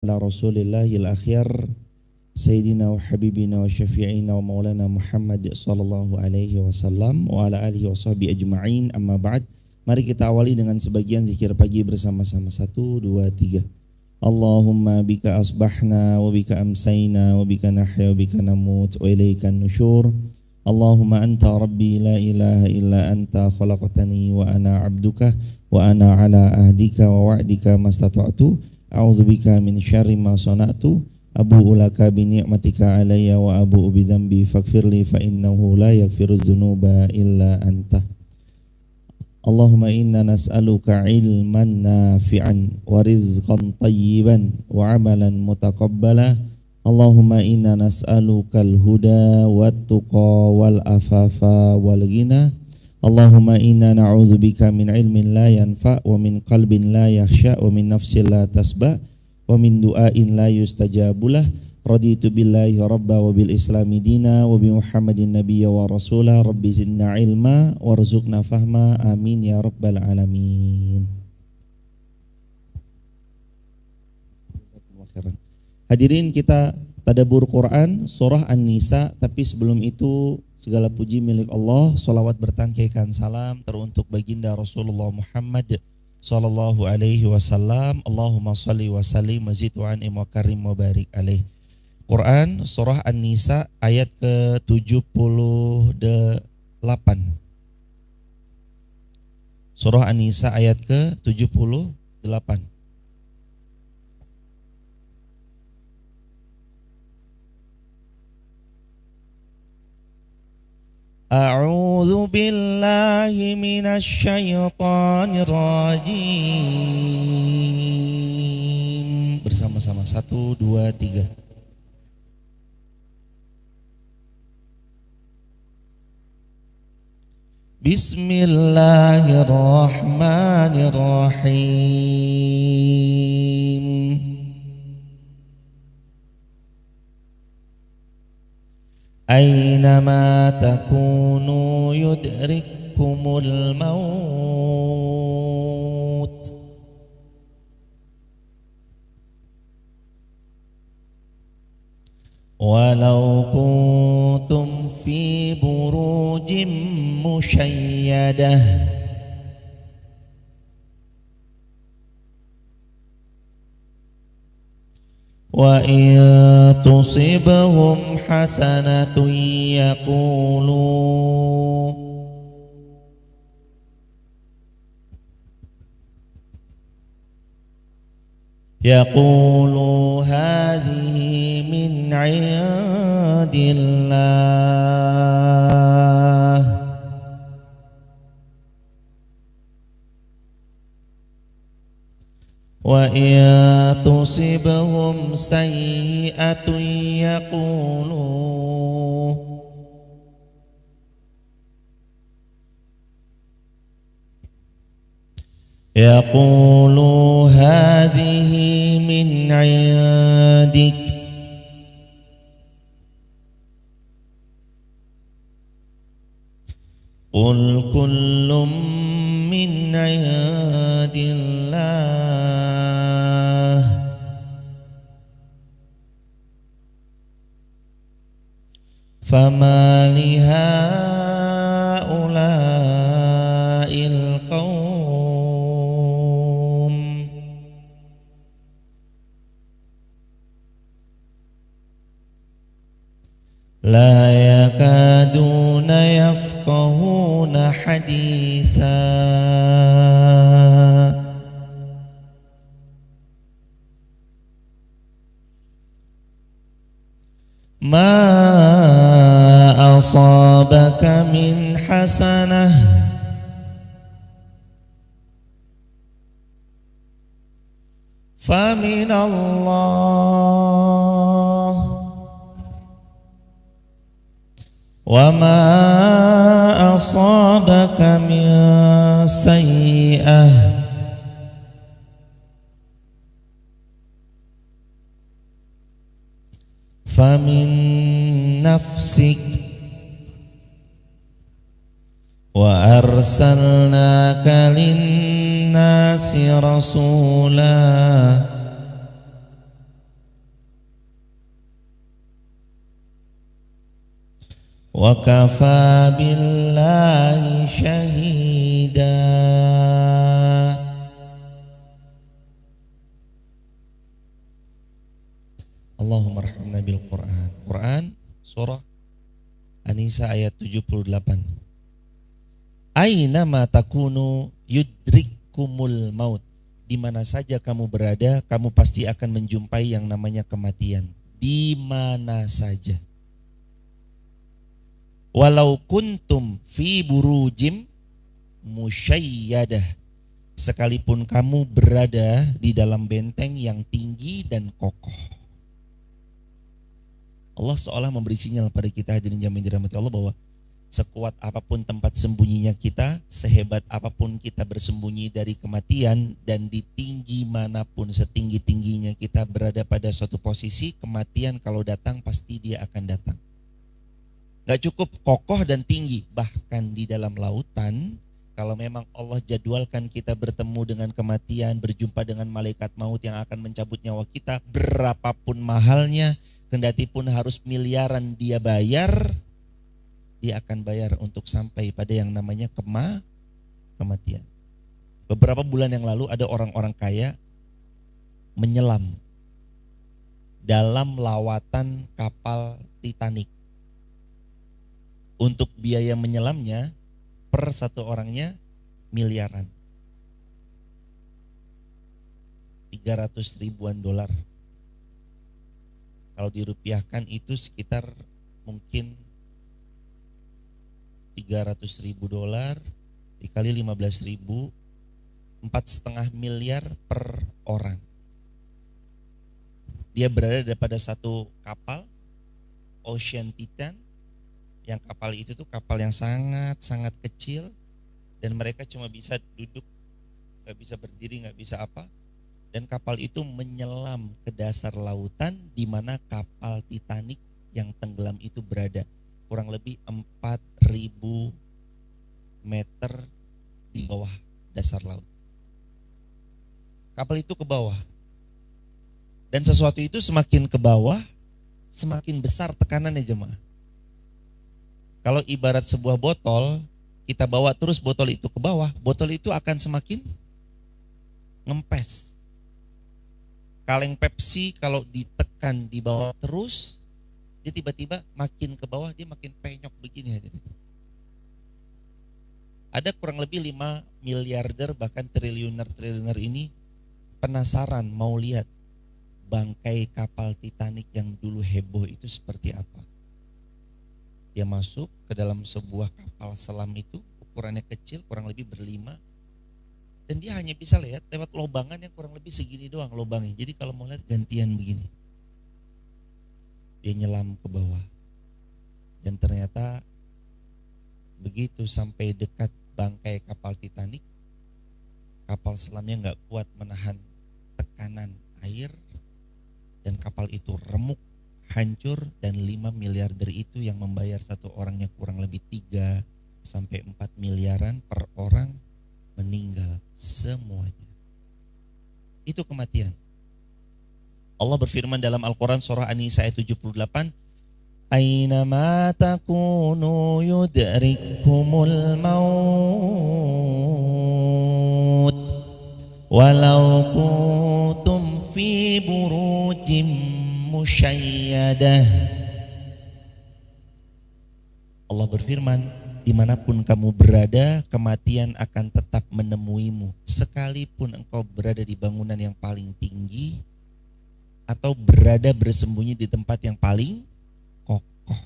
على رسول الله الأخير سيدنا وحبيبنا وشفيعنا ومولانا محمد صلى الله عليه wasallam wa ala alihi washabihi ajma'in. Amma ba'd. Mari kita awali dengan sebagian zikir pagi bersama-sama. 1, 2, 3. Allahumma bika asbahna wa bika amsayna wa bika nahya wa bika namut wa ilayka nusyur. Allahumma anta rabbi la ilaha illa anta khalaqtani wa ana abduka wa ana ala ahdika wa wa'dika mastata'tu. A'udzubika min syarri ma sana'tu abu'u laka bi ni'matika alayya wa abu'u bi dzambi faghfirli fa innahu la yaghfiru dzunuba illa anta. Allahumma inna nas'aluka ilman nafi'an wa rizqan tayyiban wa amalan mutaqabbala. Allahumma inna nas'aluka al-huda wat tuqa wal afafa wal ghina. Allahumma inna na'udzubika min ilmin la yanfa' wa min qalbin la yakhsha wa min nafsin la tasba wa min du'ain la yustajabulah. Raditu billahi rabba wa bil islami dina wa bi Muhammadin nabiyya wa rasula. Rabbi zidna ilma warzuqna fahma. Amin ya rabbal alamin. Hadirin, kita tadabbur Quran surah An-Nisa, tapi sebelum itu segala puji milik Allah, salawat bertangkaikan salam teruntuk baginda Rasulullah Muhammad sallallahu alaihi wasallam. Allahumma shalli wa sallim mazid wa an'im wa karim wa barik alaih. Quran surah An-Nisa ayat ke-78. Surah An-Nisa ayat ke-78. A'udzu billahi minasy syaithanir rajim. Bersama-sama 1, 2, 3. Bismillahirrahmanirrahim. Aynama takunu yudrikkumul maut. Walau kuntum fi burujim musyayyadah. Wa in tusibhum hasanatun yaqulu hadhihi min 'indillah wa in tusibhum sayyi'atun yaqulu hadhihi min 'indik qul kullum min 'indillah fama lihaula'il qaum la yakaduna yafqahuna haditha ma asabaka min hasanah famin Allah wa ma asabaka min sayyi'ah famin nafsik wa arsalnaka linnasi rasula wa kafa billahi syahida. Allahumma rahmna bil Quran. Quran surah An-Nisa ayat 78. Aina ma takunu yudrikumul maut. Di mana saja kamu berada, kamu pasti akan menjumpai yang namanya kematian. Di mana saja. Walau kuntum fi burujim musyayyadah. Sekalipun kamu berada di dalam benteng yang tinggi dan kokoh. Allah seolah memberi sinyal pada kita hadirin jamaah dirahmati Allah bahwa sekuat apapun tempat sembunyinya kita, sehebat apapun kita bersembunyi dari kematian, dan di tinggi manapun setinggi-tingginya kita berada pada suatu posisi, kematian kalau datang pasti dia akan datang. Gak cukup kokoh dan tinggi, bahkan di dalam lautan, kalau memang Allah jadwalkan kita bertemu dengan kematian, berjumpa dengan malaikat maut yang akan mencabut nyawa kita, berapapun mahalnya, kendati pun harus miliaran dia bayar, dia akan bayar untuk sampai pada yang namanya kematian. Beberapa bulan yang lalu ada orang-orang kaya menyelam dalam lawatan kapal Titanic. Untuk biaya menyelamnya per satu orangnya miliaran. 300 ribuan dolar. Kalau dirupiahkan itu sekitar mungkin 300 ribu dolar dikali 15 ribu, 4,5 miliar per orang. Dia berada pada satu kapal Ocean Titan, yang kapal itu tuh kapal yang sangat kecil, dan mereka cuma bisa duduk, gak bisa berdiri, gak bisa apa. Dan kapal itu menyelam ke dasar lautan di mana kapal Titanic yang tenggelam itu berada. Kurang lebih 4.000 meter di bawah dasar laut. Kapal itu ke bawah. Dan sesuatu itu semakin ke bawah, semakin besar tekanannya jemaah. Kalau ibarat sebuah botol, kita bawa terus botol itu ke bawah, botol itu akan semakin ngempes. Kaleng Pepsi kalau ditekan di bawah terus, dia tiba-tiba makin ke bawah, dia makin penyok begini. Ada kurang lebih 5 miliarder bahkan triliuner ini penasaran mau lihat bangkai kapal Titanic yang dulu heboh itu seperti apa. Dia masuk ke dalam sebuah kapal selam itu, ukurannya kecil, kurang lebih berlima, dan dia hanya bisa lihat lewat lobangan yang kurang lebih segini doang lobangnya. Jadi kalau mau lihat gantian begini. Dia nyelam ke bawah, dan ternyata begitu sampai dekat bangkai kapal Titanic, kapal selamnya nggak kuat menahan tekanan air, dan kapal itu remuk, hancur, dan 5 miliarder itu yang membayar satu orangnya kurang lebih 3 sampai 4 miliaran per orang meninggal semuanya. Itu kematian. Allah berfirman dalam Al-Quran surah An-Nisa ayat 78, Aynama takunu yudrikumul maut walau kuntum fi burujim musyayyadah. Allah berfirman, dimanapun kamu berada, kematian akan tetap menemuimu, sekalipun engkau berada di bangunan yang paling tinggi atau berada bersembunyi di tempat yang paling kokoh.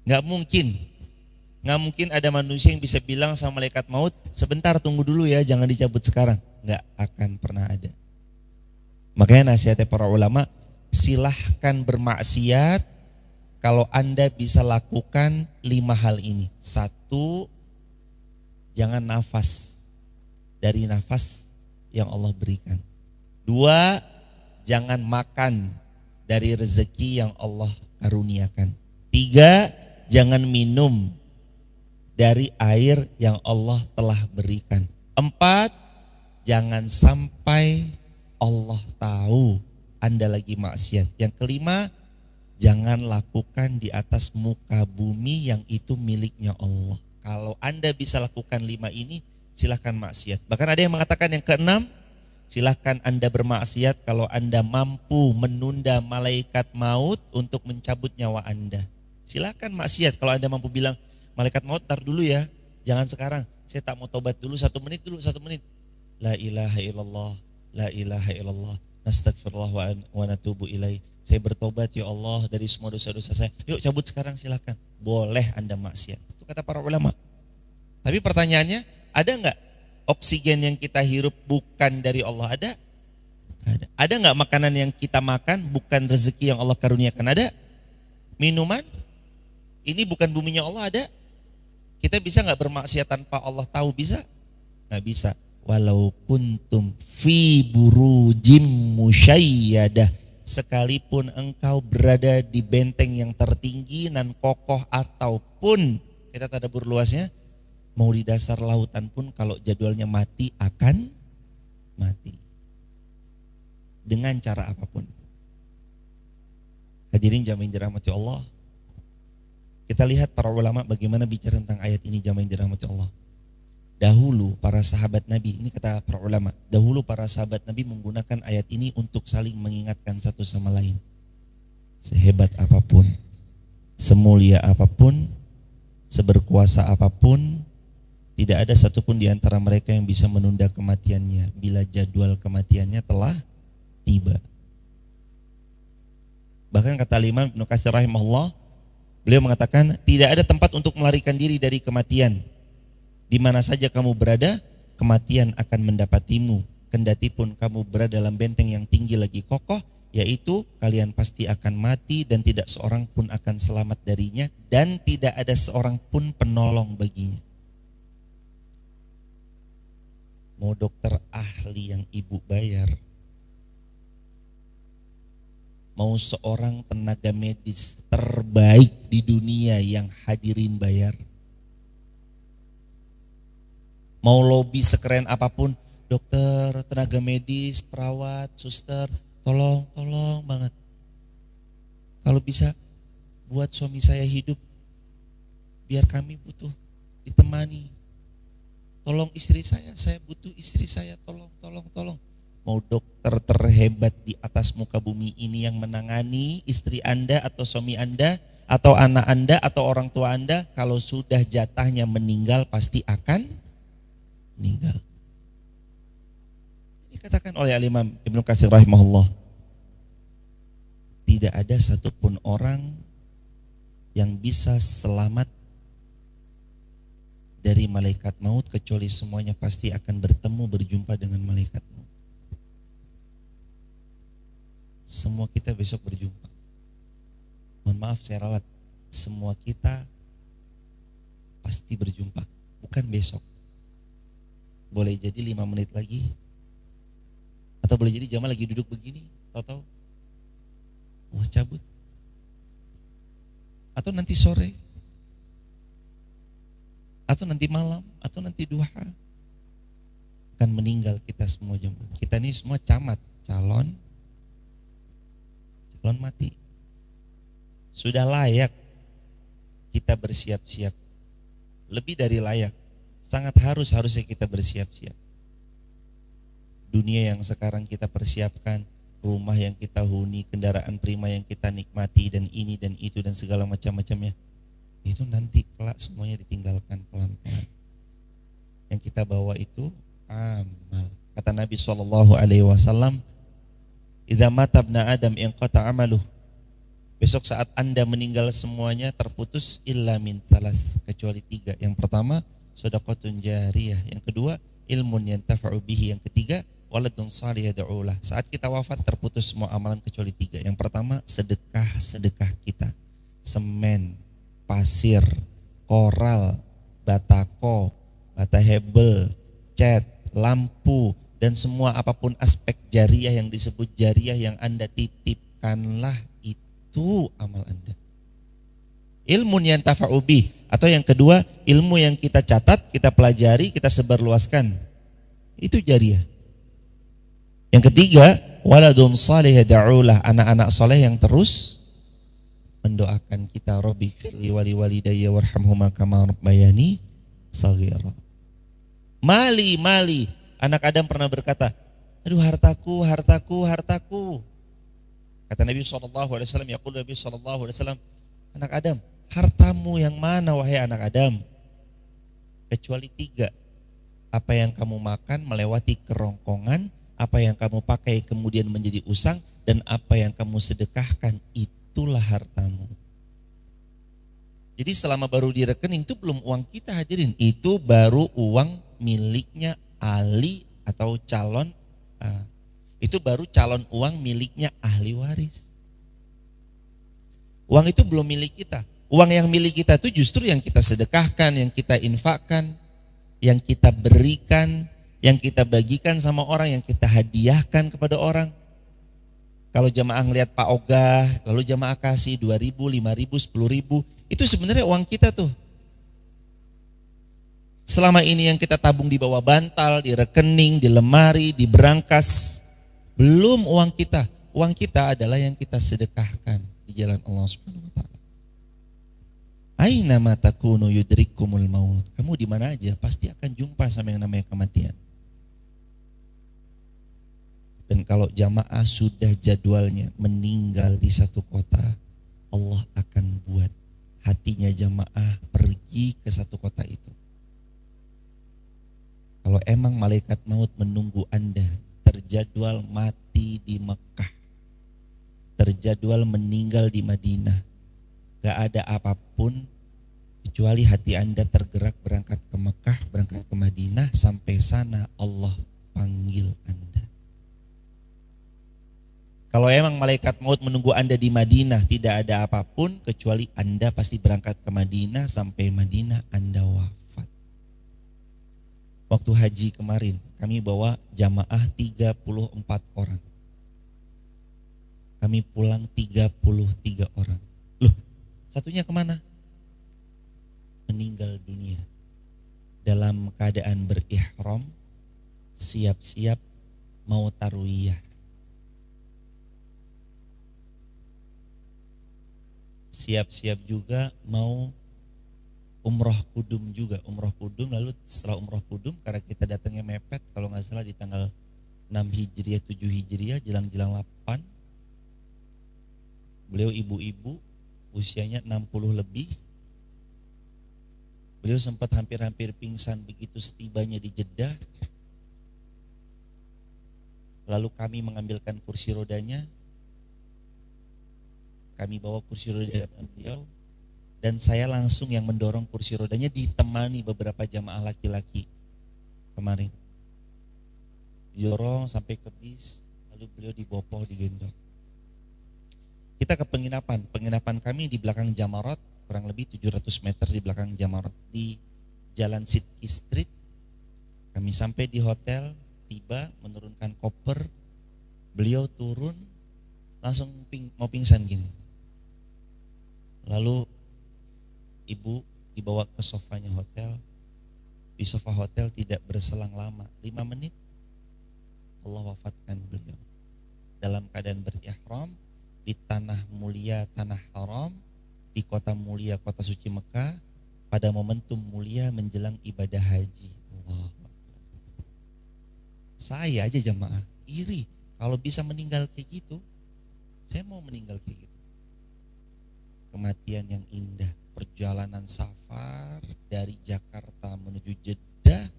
Gak mungkin ada manusia yang bisa bilang sama malaikat maut, sebentar tunggu dulu ya, jangan dicabut sekarang. Gak akan pernah ada. Makanya nasihatnya para ulama, silahkan bermaksiat kalau Anda bisa lakukan 5 hal ini. 1, jangan nafas dari nafas yang Allah berikan. 2, jangan makan dari rezeki yang Allah karuniakan. 3, jangan minum dari air yang Allah telah berikan. 4, jangan sampai Allah tahu Anda lagi maksiat. Yang kelima, Jangan lakukan di atas muka bumi yang itu miliknya Allah. Kalau Anda bisa lakukan 5 ini, silahkan maksiat. Bahkan ada yang mengatakan yang keenam, silahkan Anda bermaksiat kalau Anda mampu menunda malaikat maut untuk mencabut nyawa Anda. Silahkan maksiat kalau Anda mampu bilang, malaikat maut tar dulu ya, jangan sekarang. Saya tak mau tobat dulu, 1 menit dulu, 1 menit. La ilaha illallah, la ilaha illallah, nastagfirullah wa natubu ilaih. Saya bertobat ya Allah dari semua dosa-dosa saya. Yuk cabut sekarang silahkan. Boleh Anda maksiat. Itu kata para ulama. Tapi pertanyaannya, ada nggak oksigen yang kita hirup bukan dari Allah? Ada? Ada. Ada nggak makanan yang kita makan bukan rezeki yang Allah karuniakan? Ada? Minuman? Ini bukan buminya Allah? Ada? Kita bisa nggak bermaksiat tanpa Allah tahu? Bisa? Nggak bisa. Walau kuntum fi burujim musyayyadah, sekalipun engkau berada di benteng yang tertinggi dan kokoh, ataupun kita tadabbur luasnya, mau di dasar lautan pun kalau jadwalnya mati akan mati. Dengan cara apapun. Hadirin jamaah yang dirahmati Allah. Kita lihat para ulama bagaimana bicara tentang ayat ini, jamaah yang dirahmati Allah. Dahulu para sahabat Nabi, ini kata para ulama, dahulu para sahabat Nabi menggunakan ayat ini untuk saling mengingatkan satu sama lain. Sehebat apapun, semulia apapun, seberkuasa apapun, tidak ada satupun di antara mereka yang bisa menunda kematiannya bila jadwal kematiannya telah tiba. Bahkan kata Imam Ibnu Katsir rahimahullah, beliau mengatakan tidak ada tempat untuk melarikan diri dari kematian. Di mana saja kamu berada, kematian akan mendapatimu. Kendati pun kamu berada dalam benteng yang tinggi lagi kokoh, yaitu kalian pasti akan mati dan tidak seorang pun akan selamat darinya, dan tidak ada seorang pun penolong baginya. Mau dokter ahli yang ibu bayar, mau seorang tenaga medis terbaik di dunia yang hadirin bayar, mau lobby sekeren apapun, dokter, tenaga medis, perawat, suster, tolong banget. Kalau bisa buat suami saya hidup, biar kami butuh ditemani. Tolong istri saya butuh istri saya, tolong. Mau dokter terhebat di atas muka bumi ini yang menangani istri Anda atau suami Anda atau anak Anda atau orang tua Anda, kalau sudah jatahnya meninggal pasti akan meninggal. Dikatakan oleh Imam Ibnu Katsir rahimahullah, tidak ada satupun orang yang bisa selamat dari malaikat maut kecuali semuanya pasti akan berjumpa dengan malaikat maut. Semua kita besok berjumpa. Mohon maaf saya ralat, semua kita pasti berjumpa, bukan besok. Boleh jadi 5 menit lagi, atau boleh jadi jamaah lagi duduk begini, tahu-tahu Allah cabut, atau nanti sore, atau nanti malam, atau nanti duha, akan meninggal kita semua jemaah. Kita ini semua camat, calon mati. Sudah layak kita bersiap-siap, lebih dari layak. Sangat harusnya kita bersiap-siap. Dunia yang sekarang kita persiapkan, rumah yang kita huni, kendaraan prima yang kita nikmati, dan ini dan itu dan segala macam-macamnya, itu nanti kelak semuanya ditinggalkan pelan-pelan. Yang kita bawa itu amal. Kata Nabi SAW, idza mata ibnu Adam inqata amaluh. Besok saat Anda meninggal semuanya terputus illa min thalas, kecuali 3. Yang pertama, shadaqatun jariyah. Yang kedua, ilmun yantafa'u bihi. Yang ketiga, waladun salih yad'ulah. Saat kita wafat terputus semua amalan kecuali 3. Yang pertama, sedekah kita. Semen, pasir, koral, batako, bata hebel, cat, lampu, dan semua apapun aspek jariyah yang disebut jariyah yang Anda titipkanlah, itu amal Anda. Ilmun yantafa'u bih, atau yang kedua, ilmu yang kita catat, kita pelajari, kita sebarluaskan, itu jariyah. Yang ketiga, waladun salih yad'ulah, anak-anak soleh yang terus mendoakan kita, Rabbi firli wali walidayya warhamhuma kama rabbayani shaghira. Mali, anak Adam pernah berkata, aduh hartaku, hartaku, hartaku. Kata Nabi SAW, yaqul Nabi SAW, anak Adam, hartamu yang mana wahai anak Adam? Kecuali 3. Apa yang kamu makan melewati kerongkongan, apa yang kamu pakai kemudian menjadi usang, dan apa yang kamu sedekahkan, itulah hartamu. Jadi selama baru di rekening itu belum uang kita, hadirin. Itu baru uang miliknya ahli atau calon. Itu baru calon uang miliknya ahli waris. Uang itu belum milik kita. Uang yang milik kita itu justru yang kita sedekahkan, yang kita infakkan, yang kita berikan, yang kita bagikan sama orang, yang kita hadiahkan kepada orang. Kalau jamaah ngelihat Pak Ogah, lalu jamaah kasih 2.000, 5.000, 10.000, itu sebenarnya uang kita tuh. Selama ini yang kita tabung di bawah bantal, di rekening, di lemari, di berangkas, belum uang kita. Uang kita adalah yang kita sedekahkan di jalan Allah Subhanahu wa taala. Aina ma takunu yudrikkumul maut. Kamu di mana aja pasti akan jumpa sama yang namanya kematian. Dan kalau jamaah sudah jadwalnya meninggal di satu kota, Allah akan buat hatinya jamaah pergi ke satu kota itu. Kalau emang malaikat maut menunggu Anda terjadwal mati di Mekah, terjadwal meninggal di Madinah, gak ada apapun kecuali hati Anda tergerak berangkat ke Mekah, berangkat ke Madinah. Sampai sana Allah panggil Anda. Kalau emang malaikat maut menunggu Anda di Madinah, tidak ada apapun kecuali Anda pasti berangkat ke Madinah. Sampai Madinah Anda wafat. Waktu haji kemarin kami bawa jamaah 34 orang. Kami pulang 33 orang. Loh, satunya kemana? Meninggal dunia dalam keadaan berihram, siap-siap mau tarwiyah. Siap-siap juga mau umroh kudum juga, umroh kudum. Lalu setelah umroh kudum, karena kita datangnya mepet, kalau nggak salah di tanggal 6 Hijriah, 7 Hijriah, jelang-jelang 8. Beliau ibu-ibu, usianya 60 lebih. Beliau sempat hampir-hampir pingsan begitu setibanya di Jeddah. Lalu kami mengambilkan kursi rodanya. Kami bawa kursi roda beliau. Dan saya langsung yang mendorong kursi rodanya, ditemani beberapa jamaah laki-laki kemarin. Didorong sampai ke bis, lalu beliau dibopoh, digendong. Kita ke penginapan. Penginapan kami di belakang Jamarat, kurang lebih 700 meter di belakang Jamarat, di Jalan Sidki Street. Kami sampai di hotel, tiba, menurunkan koper, beliau turun, langsung mau pingsan gini. Lalu ibu dibawa ke sofanya hotel. Di sofa hotel tidak berselang lama, 5 menit Allah wafatkan beliau. Dalam keadaan berihram di tanah mulia, tanah haram, di kota mulia, kota suci Mekah, pada momentum mulia menjelang ibadah haji. Allah. Saya aja jamaah iri kalau bisa meninggal kayak gitu. Saya mau meninggal kayak gitu. Kematian yang indah, perjalanan safar dari Jakarta menuju Jeddah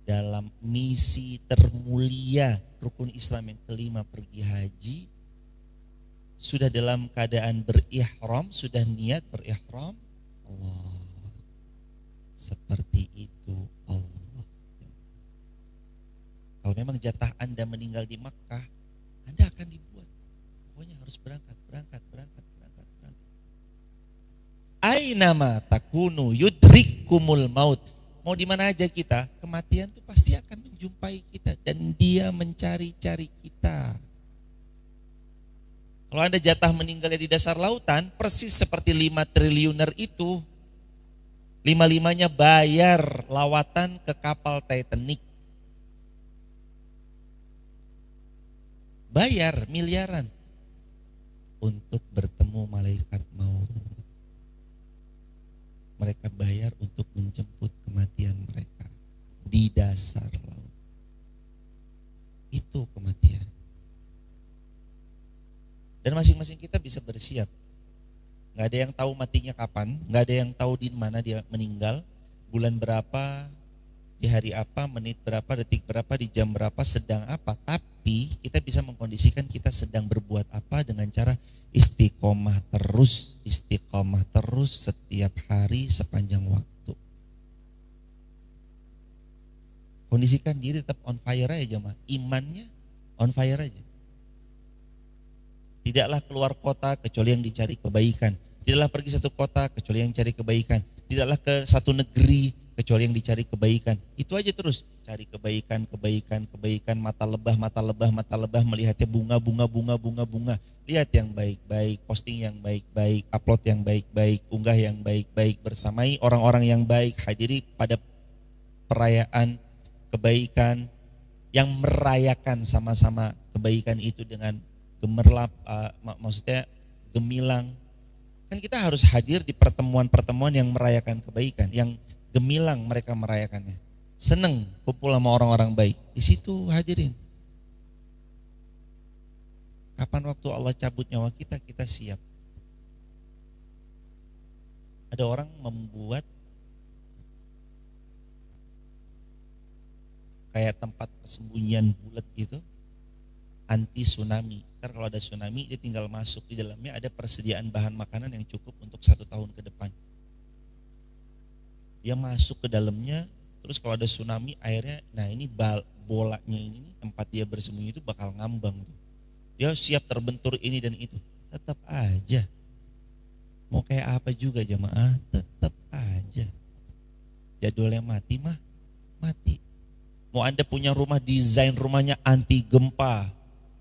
dalam misi termulia rukun Islam yang kelima, pergi haji. Sudah dalam keadaan berihram, sudah niat berihram. Allah, seperti itu Allah. Kalau memang jatah Anda meninggal di Makkah, Anda akan dibuat. Pokoknya harus berangkat. Ainama takunu yudrikkumul maut. Mau di mana aja kita, kematian itu pasti akan menjumpai kita dan dia mencari-cari kita. Kalau Anda jatah meninggalnya di dasar lautan, persis seperti 5 triliuner itu. 5-5-nya bayar lawatan ke kapal Titanic. Bayar miliaran untuk bertemu ketemu malaikat maut. Mereka bayar untuk menjemput kematian mereka di dasar laut. Itu kematian. Dan masing-masing kita bisa bersiap. Gak ada yang tahu matinya kapan, gak ada yang tahu di mana dia meninggal, bulan berapa, di hari apa, menit berapa, detik berapa, di jam berapa, sedang apa. Tapi kita bisa mengkondisikan kita sedang berbuat apa dengan cara istiqomah terus setiap hari sepanjang waktu. Kondisikan diri tetap on fire aja, jemaah. Imannya on fire aja. Tidaklah keluar kota kecuali yang dicari kebaikan. Tidaklah pergi satu kota kecuali yang cari kebaikan. Tidaklah ke satu negeri kecuali yang dicari kebaikan. Itu aja terus. Cari kebaikan, mata lebah, melihatnya bunga. Lihat yang baik-baik, posting yang baik-baik, upload yang baik-baik, unggah yang baik-baik, bersamai orang-orang yang baik, hadiri pada perayaan kebaikan yang merayakan sama-sama kebaikan itu dengan gemerlap, maksudnya gemilang. Kan kita harus hadir di pertemuan-pertemuan yang merayakan kebaikan, yang gemilang mereka merayakannya. Seneng kumpul sama orang-orang baik. Di situ hadirin. Kapan waktu Allah cabut nyawa kita, kita siap. Ada orang membuat kayak tempat persembunyian bulat gitu, anti tsunami. Ntar kalau ada tsunami dia tinggal masuk, di dalamnya ada persediaan bahan makanan yang cukup untuk 1 tahun ke depan. Dia masuk ke dalamnya, terus kalau ada tsunami airnya, nah ini bolanya ini tempat dia bersembunyi itu bakal ngambang tuh. Dia siap terbentur ini dan itu. Tetap aja. Mau kayak apa juga jemaah, tetap aja. Jadwalnya mati mah mati. Mau Anda punya rumah, desain rumahnya anti gempa,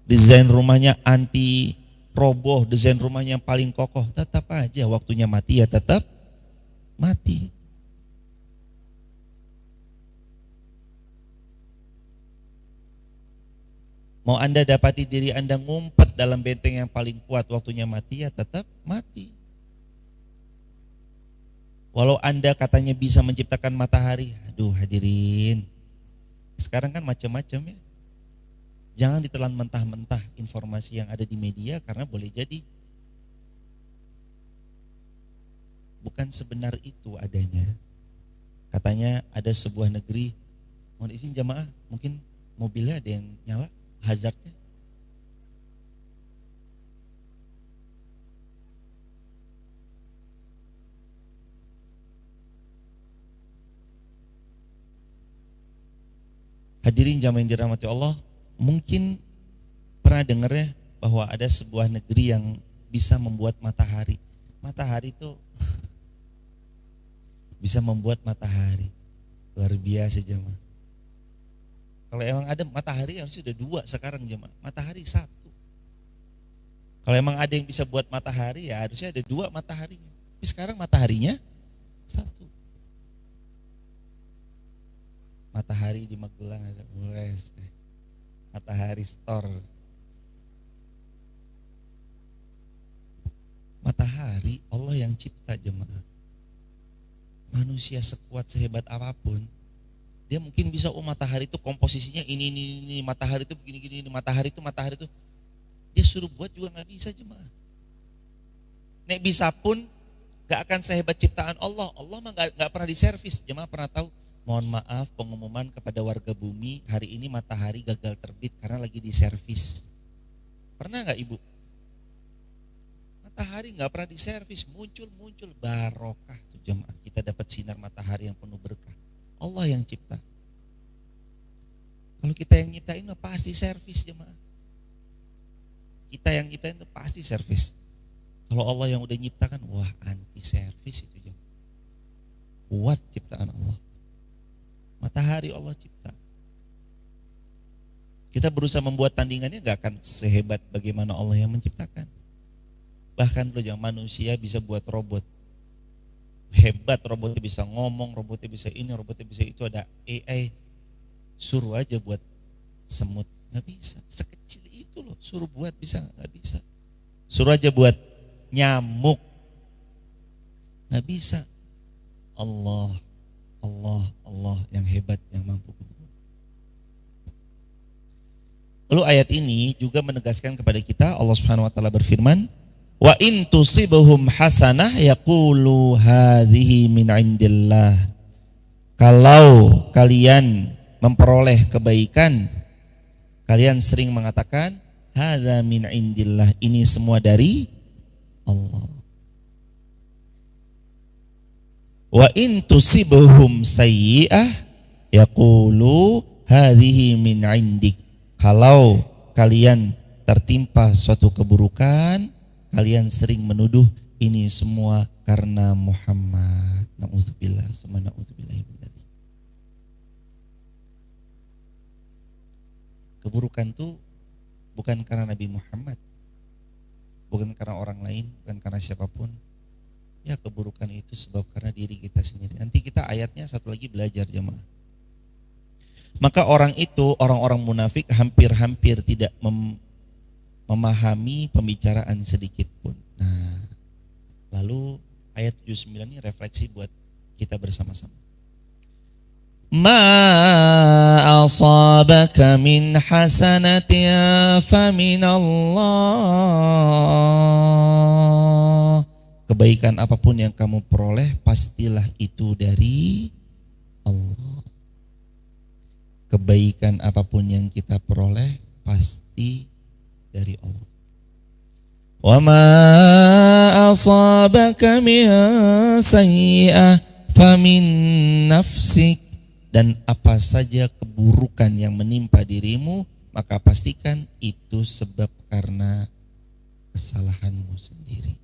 desain rumahnya anti roboh, desain rumahnya yang paling kokoh, tetap aja waktunya mati ya tetap mati. Mau Anda dapati diri Anda ngumpet dalam benteng yang paling kuat, waktunya mati ya tetap mati. Walau Anda katanya bisa menciptakan matahari, aduh hadirin, sekarang kan macam-macam ya. Jangan ditelan mentah-mentah informasi yang ada di media, karena boleh jadi bukan sebenar itu adanya. Katanya ada sebuah negeri, mohon izin jamaah, mungkin mobilnya ada yang nyala, hazardnya. Hadirin jamaah yang dirahmati Allah, mungkin pernah dengar ya bahwa ada sebuah negeri yang bisa membuat matahari. Matahari itu bisa membuat matahari. Luar biasa jemaah. Kalau emang ada matahari harusnya ada 2 sekarang jemaah. Matahari 1. Kalau emang ada yang bisa buat matahari ya harusnya ada 2 mataharinya. Tapi sekarang mataharinya 1. Matahari di Magelang ada Matahari Store. Matahari Allah yang cipta jemaah. Manusia sekuat sehebat apapun, dia mungkin bisa matahari itu komposisinya ini, matahari itu begini-gini, matahari itu dia suruh buat juga nggak bisa jemaah. Nek bisa pun nggak akan sehebat ciptaan Allah. Allah mah nggak pernah diservis. Jemaah pernah tahu? Mohon maaf, pengumuman kepada warga bumi, hari ini matahari gagal terbit karena lagi diservis. Pernah nggak ibu? Matahari nggak pernah diservis, muncul barokah tuh jemaah. Kita dapat sinar matahari yang penuh berkah. Allah yang cipta. Kalau kita yang nyiptain pasti servis jemaah. Kita yang nyiptain itu pasti servis. Kalau Allah yang udah nyiptakan, wah anti servis itu jemaah. Kuat ciptaan Allah. Matahari Allah cipta. Kita berusaha membuat tandingannya gak akan sehebat bagaimana Allah yang menciptakan. Bahkan loh jangan manusia bisa buat robot. Hebat, robotnya bisa ngomong, robotnya bisa ini, robotnya bisa itu, ada AI. Suruh aja buat semut, gak bisa. Sekecil itu loh, suruh buat bisa gak bisa. Suruh aja buat nyamuk. Nggak bisa. Allah, Allah, Allah yang hebat, yang mampu. Lalu ayat ini juga menegaskan kepada kita, Allah Subhanahu wa taala berfirman, "Wa in tusibhum hasanah yaqulu hadhihi min indillah." Kalau kalian memperoleh kebaikan, kalian sering mengatakan hadza min indillah, ini semua dari Allah. Wa in tusibhum sayyi'ah yaqulu hadhihi min indik. Kalau kalian tertimpa suatu keburukan, kalian sering menuduh ini semua karena Muhammad. Na'udzubillah, summa na'udzubillah. Keburukan itu bukan karena Nabi Muhammad, bukan karena orang lain, bukan karena siapapun. Ya, keburukan itu sebab karena diri kita sendiri. Nanti kita ayatnya satu lagi belajar jemaah. Maka orang itu, orang-orang munafik hampir-hampir tidak memahami pembicaraan sedikit pun. Nah, lalu ayat 79 ini refleksi buat kita bersama-sama. Ma asabaka min hasanatin famin Allah. Kebaikan apapun yang kamu peroleh pastilah itu dari Allah. Kebaikan apapun yang kita peroleh pasti dari Allah. Wa ma asabaka min sayyi'ah famin nafsik. Dan apa saja keburukan yang menimpa dirimu, maka pastikan itu sebab karena kesalahanmu sendiri.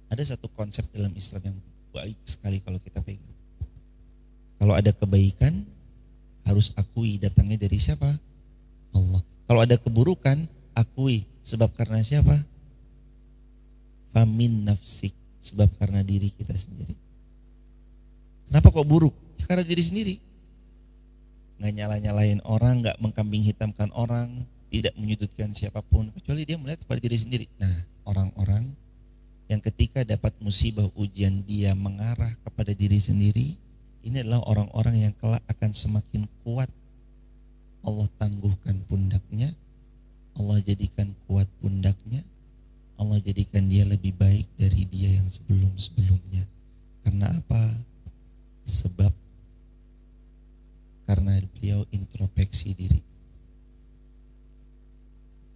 Ada satu konsep dalam Islam yang baik sekali kalau kita pegang. Kalau ada kebaikan, harus akui datangnya dari siapa? Allah. Kalau ada keburukan, akui sebab karena siapa? Famin nafsik, sebab karena diri kita sendiri. Kenapa kok buruk? Ya, karena diri sendiri. Nggak nyala-nyalain orang, nggak mengkambing hitamkan orang, tidak menyudutkan siapapun, kecuali dia melihat pada diri sendiri. Nah, orang-orang yang ketika dapat musibah ujian dia mengarah kepada diri sendiri, ini adalah orang-orang yang kelak akan semakin kuat. Allah tangguhkan pundaknya, Allah jadikan kuat pundaknya, Allah jadikan dia lebih baik dari dia yang sebelum-sebelumnya. Karena apa? Sebab karena beliau introspeksi diri.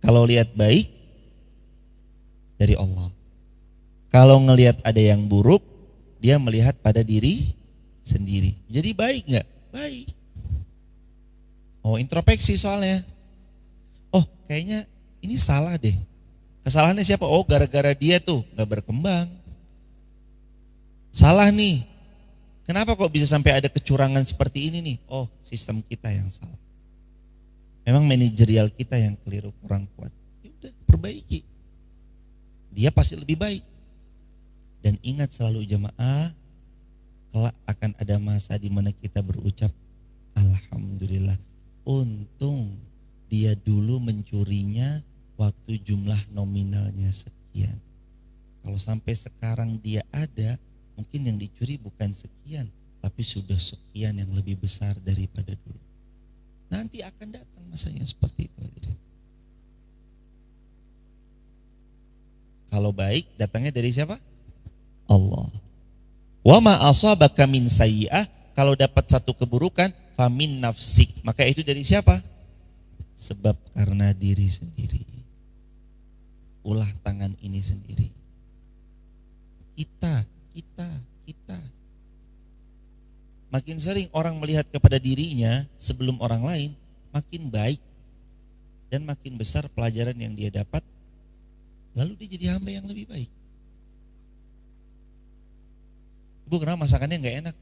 Kalau lihat baik, dari Allah. Kalau ngelihat ada yang buruk, dia melihat pada diri sendiri. Jadi baik nggak? Baik. Oh, introspeksi soalnya. Oh, kayaknya ini salah deh. Kesalahannya siapa? Oh, gara-gara dia tuh nggak berkembang. Salah nih. Kenapa kok bisa sampai ada kecurangan seperti ini nih? Oh, sistem kita yang salah. Memang manajerial kita yang keliru, kurang kuat. Ya udah, perbaiki. Dia pasti lebih baik. Dan ingat selalu jemaah, kelak akan ada masa di mana kita berucap alhamdulillah, untung dia dulu mencurinya waktu jumlah nominalnya sekian. Kalau sampai sekarang dia ada, mungkin yang dicuri bukan sekian, tapi sudah sekian yang lebih besar daripada dulu. Nanti akan datang masanya seperti itu. Kalau baik datangnya dari siapa? Allah. Wa ma asabaka min sayyi'ah, kalau dapat satu keburukan, famin nafsik, maka itu dari siapa? Sebab karena diri sendiri. Ulah tangan ini sendiri. Kita. Makin sering orang melihat kepada dirinya sebelum orang lain, makin baik dan makin besar pelajaran yang dia dapat, lalu dia jadi hamba yang lebih baik. Ibu, kenapa masakannya nggak enak?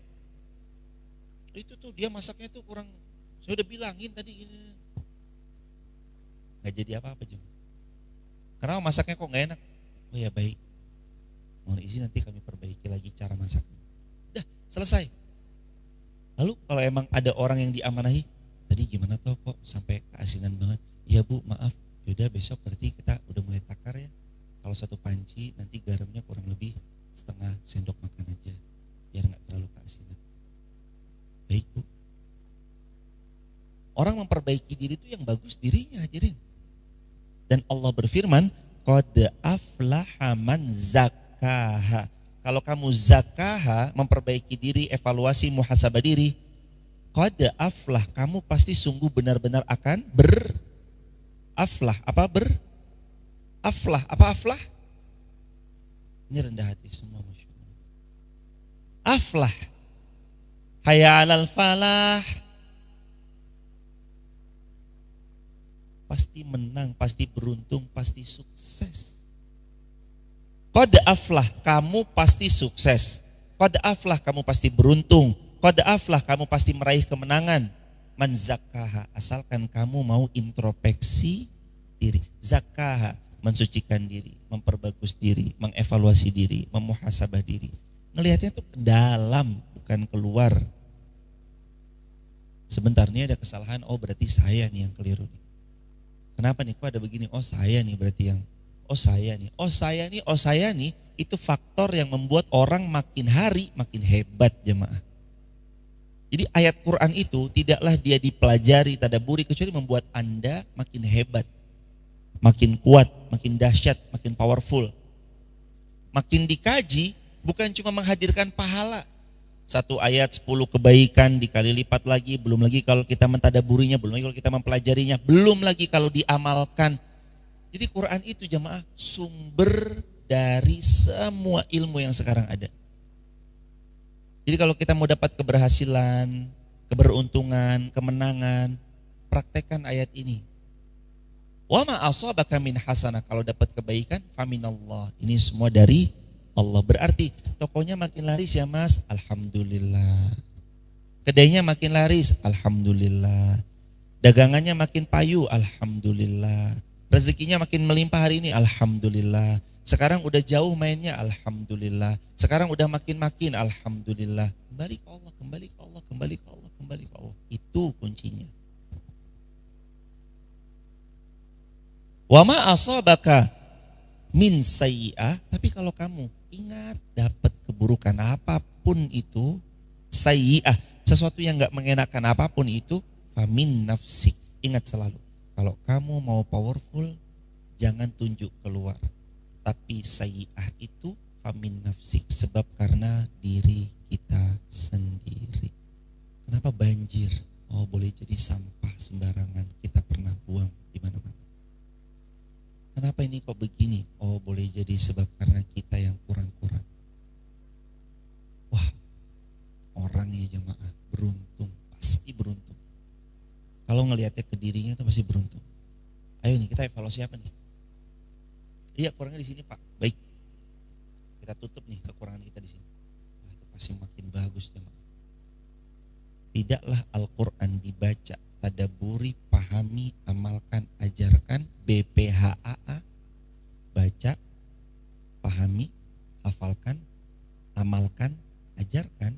Itu tuh dia masaknya tuh kurang, saya udah bilangin tadi. Nggak jadi apa-apa juga. Kenapa masaknya kok nggak enak? Oh ya baik, mohon izin nanti kami perbaiki lagi cara masaknya. Udah selesai. Lalu kalau emang ada orang yang diamanahi, tadi gimana toh kok sampai keasinan banget? Ya Bu, maaf. Yaudah besok berarti kita udah mulai takar ya. Kalau kalau satu panci nanti garamnya kurang lebih setengah sendok makan aja, biar nggak terlalu keasinan. Baik Bu. Orang memperbaiki diri itu yang bagus dirinya, hadirin. Dan Allah berfirman, qad aflaha man zakkaha. Kalau kamu zakkaha, memperbaiki diri, evaluasi, muhasabah diri, qad aflah, kamu pasti sungguh benar-benar akan beraflah. Apa aflah? Apa aflah? Ini rendah hati semua, Masya Allah. Aflah. Hayya 'alal falah. Pasti menang, pasti beruntung, pasti sukses. Qad aflah, kamu pasti sukses. Qad aflah, kamu pasti beruntung. Qad aflah, kamu pasti meraih kemenangan. Man zakkaha, asalkan kamu mau introspeksi diri. Zakkaha, mensucikan diri, memperbagus diri, mengevaluasi diri, memuhasabah diri. Ngelihatnya tuh ke dalam, bukan keluar. Sebentar nih ada kesalahan, oh berarti saya nih yang keliru nih. Kenapa nih, kok ada begini? Oh saya nih berarti yang, oh saya nih, itu faktor yang membuat orang makin hari makin hebat jemaah. Jadi ayat Quran itu tidaklah dia dipelajari, tadaburi, kecuali membuat Anda makin hebat, makin kuat, makin dahsyat, makin powerful. Makin dikaji, bukan cuma menghadirkan pahala. Satu ayat 10 kebaikan dikali lipat lagi, belum lagi kalau kita mentadaburinya, belum lagi kalau kita mempelajarinya, belum lagi kalau diamalkan. Jadi Quran itu jemaah sumber dari semua ilmu yang sekarang ada. Jadi kalau kita mau dapat keberhasilan, keberuntungan, kemenangan, praktekkan ayat ini. Wa ma asabaka min hasanah, kalau dapat kebaikan faminallah, ini semua dari Allah. Berarti tokonya makin laris ya Mas, alhamdulillah. Kedainya makin laris, alhamdulillah. Dagangannya makin payu, alhamdulillah. Rezekinya makin melimpah hari ini, alhamdulillah. Sekarang udah jauh mainnya, alhamdulillah. Sekarang udah makin-makin, alhamdulillah. Kembali ke Allah, kembali ke Allah, kembali ke Allah, kembali ke Allah. Itu kuncinya. Wa ma asabaka min sayyi'ah, tapi kalau kamu ingat dapat keburukan apapun itu, sayyi'ah, sesuatu yang enggak mengenakan apapun itu, famin nafsik. Ingat selalu, kalau kamu mau powerful, jangan tunjuk keluar. Tapi sayyi'ah itu famin nafsik, sebab karena diri kita sendiri. Kenapa banjir? Oh, boleh jadi sampah sembarangan kita pernah buang di mana-mana. Kenapa ini kok begini? Oh, boleh jadi sebab karena kita yang kurang-kurang. Wah, orang ya jemaah beruntung, pasti beruntung. Kalau ngelihatnya ke dirinya itu pasti beruntung. Ayo nih kita evaluasi apa nih? Iya, kurangnya di sini Pak. Baik, kita tutup nih kekurangan kita di sini. Wah, itu pasti makin bagus jemaah. Tidaklah Al-Quran dibaca, tadaburi, pahami, amalkan, ajarkan, BPHAA, baca, pahami, hafalkan, amalkan, ajarkan,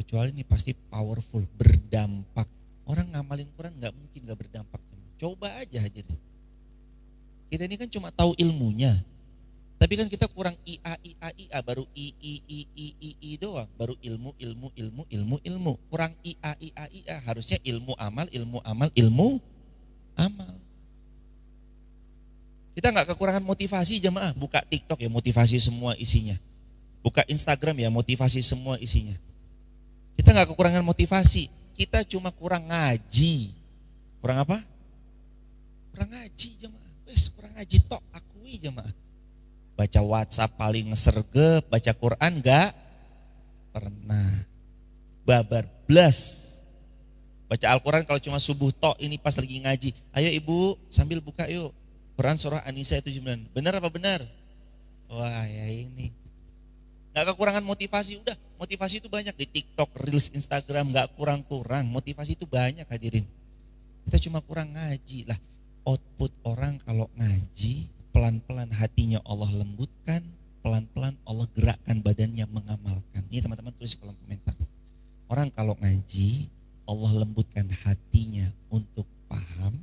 kecuali ini pasti powerful, berdampak. Orang ngamalin Quran gak mungkin gak berdampak. Coba aja hadirin. Kita ini kan cuma tahu ilmunya, tapi kan kita kurang IA, baru I doang, baru ilmu, kurang IA, harusnya ilmu amal. Kita nggak kekurangan motivasi jemaah, buka TikTok ya motivasi semua isinya, buka Instagram ya motivasi semua isinya. Kita nggak kekurangan motivasi, kita cuma kurang ngaji. Kurang apa? Kurang ngaji jemaah, kurang ngaji tok, akui jemaah. Baca WhatsApp paling ngesergep, baca Quran gak pernah. Babar blas. Baca Al-Quran kalau cuma subuh tok, ini pas lagi ngaji. Ayo ibu sambil buka yuk. Quran surah An-Nisa itu 9. Benar apa benar? Wah ya ini. Gak kekurangan motivasi, udah motivasi itu banyak di TikTok, Reels, Instagram, gak kurang-kurang. Motivasi itu banyak hadirin. Kita cuma kurang ngaji lah. Output orang kalau ngaji, pelan-pelan hatinya Allah lembutkan, pelan-pelan Allah gerakkan badannya mengamalkan. Ini teman-teman tulis di kolom komentar. Orang kalau ngaji, Allah lembutkan hatinya untuk paham.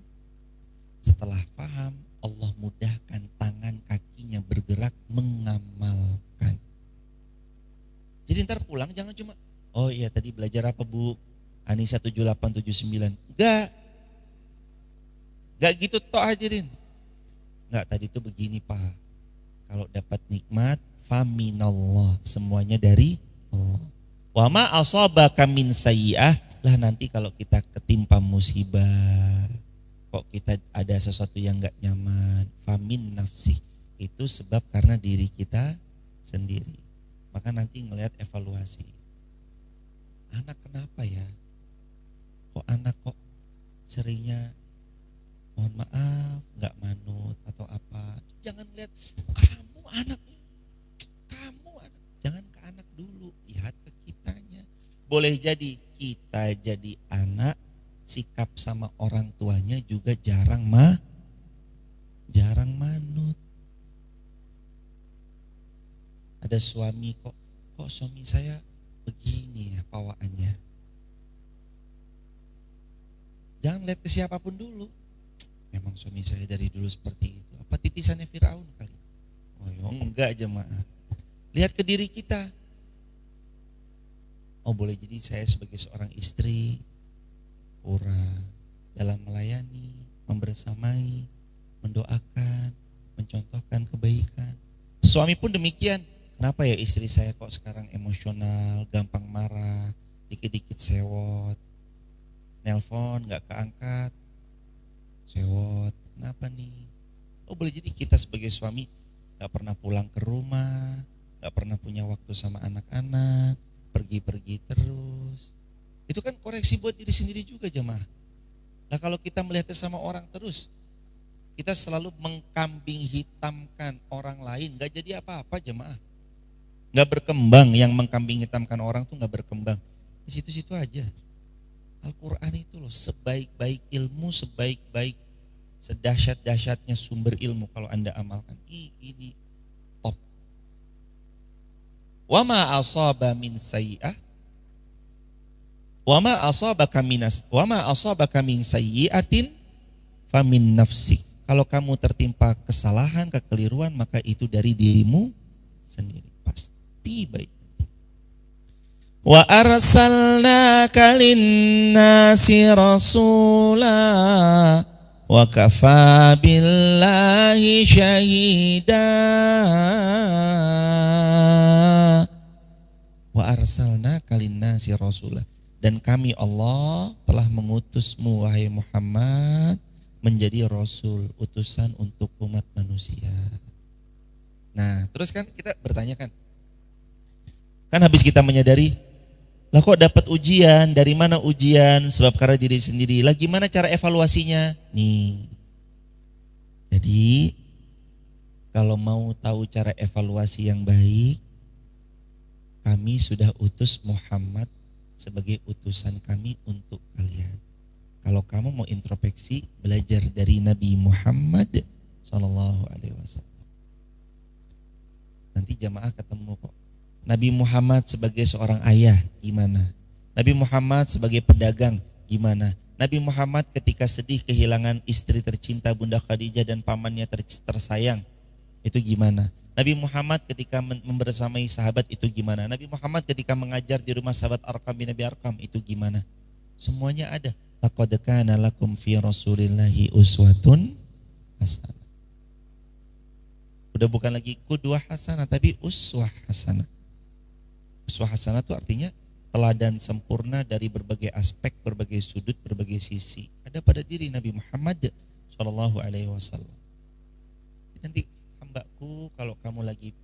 Setelah paham, Allah mudahkan tangan kakinya bergerak ntar pulang jangan cuma, oh iya tadi belajar apa Bu? Anissa 7879. Enggak gitu toh hadirin. Enggak, tadi itu begini Pak. Kalau dapat nikmat, faminallah, semuanya dari Allah. Wa ma asabaka min sayyi'ah, lah nanti kalau kita ketimpa musibah, kok kita ada sesuatu yang enggak nyaman, famin nafsi, itu sebab karena diri kita sendiri. Maka nanti ngelihat evaluasi. Anak kenapa ya? Kok anak kok seringnya mohon maaf nggak manut atau apa? Jangan lihat kamu anaknya, jangan ke anak dulu, lihat ke kitanya. Boleh jadi kita jadi anak, sikap sama orang tuanya juga jarang manut. Ada suami kok suami saya begini ya pawaannya. Jangan lihat ke siapapun dulu. Memang suami saya dari dulu seperti itu. Apa titisannya Firaun kali? Oh ya enggak jemaah. Lihat ke diri kita. Oh boleh jadi saya sebagai seorang istri kurang dalam melayani, membersamai, mendoakan, mencontohkan kebaikan. Suami pun demikian. Kenapa ya istri saya kok sekarang emosional, gampang marah, dikit-dikit sewot, nelpon gak keangkat, sewot, kenapa nih? Oh boleh jadi kita sebagai suami gak pernah pulang ke rumah, gak pernah punya waktu sama anak-anak, pergi-pergi terus. Itu kan koreksi buat diri sendiri juga jemaah. Nah kalau kita melihatnya sama orang terus, kita selalu mengkambing hitamkan orang lain, gak jadi apa-apa jemaah. Gak berkembang, yang mengkambing hitamkan orang tuh gak berkembang. Di situ-situ aja. Al-Quran itu loh, sebaik-baik ilmu, sebaik-baik, sedahsyat-dahsyatnya sumber ilmu kalau Anda amalkan. Ini top. Wa ma asaba min sayyi'ah, wa ma asabaka min sayyi'atin famin nafsik. Kalau kamu tertimpa kesalahan, kekeliruan, maka itu dari dirimu sendiri. Pasti baik. Wa arsalnaka linnasi rasula wa kafa billahi syahida. Wa arsalnaka linnasi rasula, dan kami Allah telah mengutusmu wahai Muhammad menjadi rasul, utusan untuk umat manusia. Nah, terus kan kita bertanya kan habis kita menyadari, lah kok dapat ujian, dari mana ujian? Sebab karena diri sendiri. Lah gimana cara evaluasinya? Nih. Jadi kalau mau tahu cara evaluasi yang baik, kami sudah utus Muhammad sebagai utusan kami untuk kalian. Kalau kamu mau introspeksi, belajar dari Nabi Muhammad SAW. Nanti jamaah ketemu kok. Nabi Muhammad sebagai seorang ayah gimana? Nabi Muhammad sebagai pedagang gimana? Nabi Muhammad ketika sedih kehilangan istri tercinta Bunda Khadijah dan pamannya tersayang itu gimana? Nabi Muhammad ketika membersamai sahabat itu gimana? Nabi Muhammad ketika mengajar di rumah sahabat Arqam bin Abi Arqam itu gimana? Semuanya ada. Laqad kana lakum fi Rasulillahi uswatun hasanah. Udah bukan lagi qudwah hasanah tapi uswah hasanah. Uswah hasanah itu artinya teladan sempurna dari berbagai aspek, berbagai sudut, berbagai sisi. Ada pada diri Nabi Muhammad SAW. Nanti hambaku, kalau kamu lagi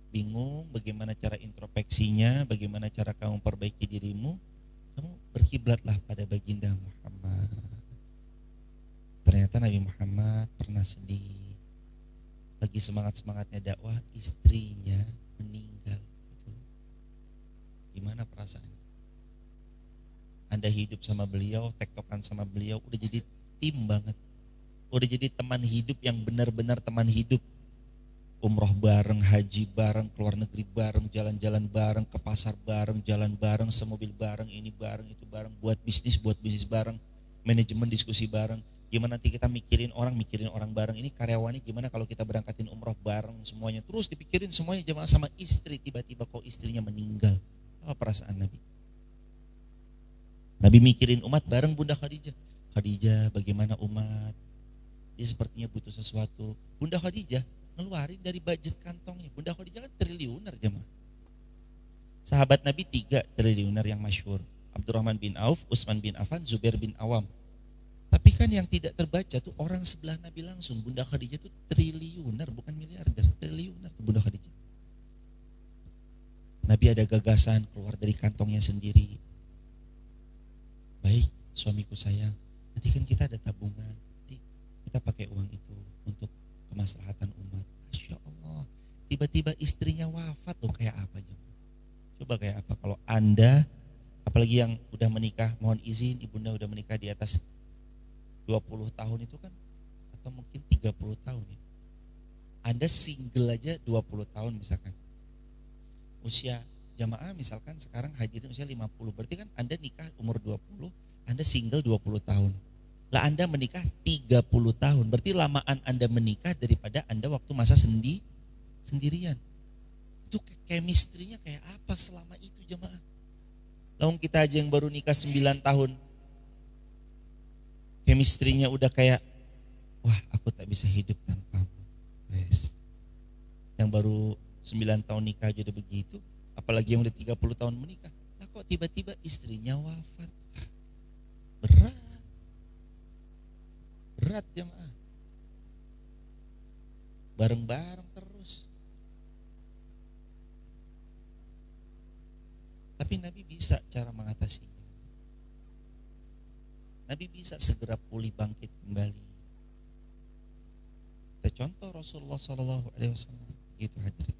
bingung bagaimana cara introspeksinya, bagaimana cara kamu perbaiki dirimu, kamu berkiblatlah pada baginda Muhammad. Ternyata Nabi Muhammad pernah sedih. Lagi semangat-semangatnya dakwah, istrinya meninggal. Gimana perasaannya? Anda hidup sama beliau, tektokan sama beliau, udah jadi tim banget. Udah jadi teman hidup yang benar-benar teman hidup. Umroh bareng, haji bareng, keluar negeri bareng, jalan-jalan bareng, ke pasar bareng, jalan bareng, semobil bareng, ini bareng, itu bareng, buat bisnis bareng, manajemen diskusi bareng. Gimana nanti kita mikirin orang bareng. Ini karyawannya gimana kalau kita berangkatin umroh bareng semuanya. Terus dipikirin semuanya jemaah sama istri. Tiba-tiba kok istrinya meninggal. Apa perasaan Nabi? Nabi mikirin umat bareng Bunda Khadijah. Khadijah, bagaimana umat? Dia sepertinya butuh sesuatu. Bunda Khadijah ngeluarin dari budget kantongnya. Bunda Khadijah kan triliuner jemaah. Sahabat Nabi 3 triliuner yang masyhur. Abdurrahman bin Auf, Utsman bin Affan, Zubair bin Awam. Tapi kan yang tidak terbaca tuh orang sebelah Nabi langsung. Bunda Khadijah tuh triliuner, bukan miliarder. Triliuner tuh Bunda Khadijah. Nabi ada gagasan keluar dari kantongnya sendiri. Baik, suamiku sayang, nanti kan kita ada tabungan. Nanti kita pakai uang itu untuk kemaslahatan umat. Masya Allah, tiba-tiba istrinya wafat tuh kayak apa aja? Coba kayak apa kalau Anda, apalagi yang udah menikah, mohon izin ibunda udah menikah di atas 20 tahun itu kan, atau mungkin 30 tahun ya. Anda single aja 20 tahun misalkan. Usia jamaah misalkan sekarang hadirin usia 50, berarti kan Anda nikah umur 20, Anda single 20 tahun. Lah Anda menikah 30 tahun, berarti lamaan Anda menikah daripada Anda waktu masa sendirian. Itu chemistry-nya kayak apa selama itu jamaah? Lalu kita aja yang baru nikah 9 tahun, chemistry-nya udah kayak, wah aku tak bisa hidup tanpamu. Yes. Yang baru 9 tahun nikah aja udah begitu, apalagi yang udah 30 tahun menikah. Lah kok tiba-tiba istrinya wafat? Berat jemaah. Bareng-bareng terus. Tapi Nabi bisa cara mengatasinya. Nabi bisa segera pulih bangkit kembali. Kita contoh Rasulullah SAW gitu hadirin.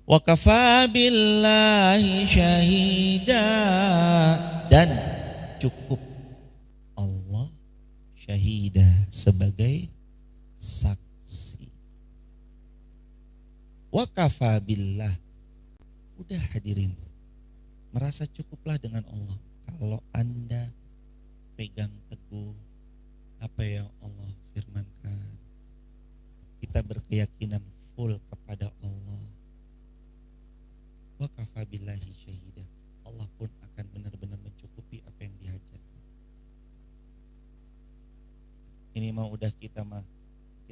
Wa kafa billahi syahida, dan cukup Allah syahida sebagai saksi. Wa kafa billah, udah hadirin, merasa cukuplah dengan Allah kalau Anda pegang teguh apa yang Allah firmankan. Kita berkeyakinan full kepada Allah. Wa kafa billahi syahida, Allah pun akan benar-benar mencukupi apa yang dihajatkan. Ini mah udah kita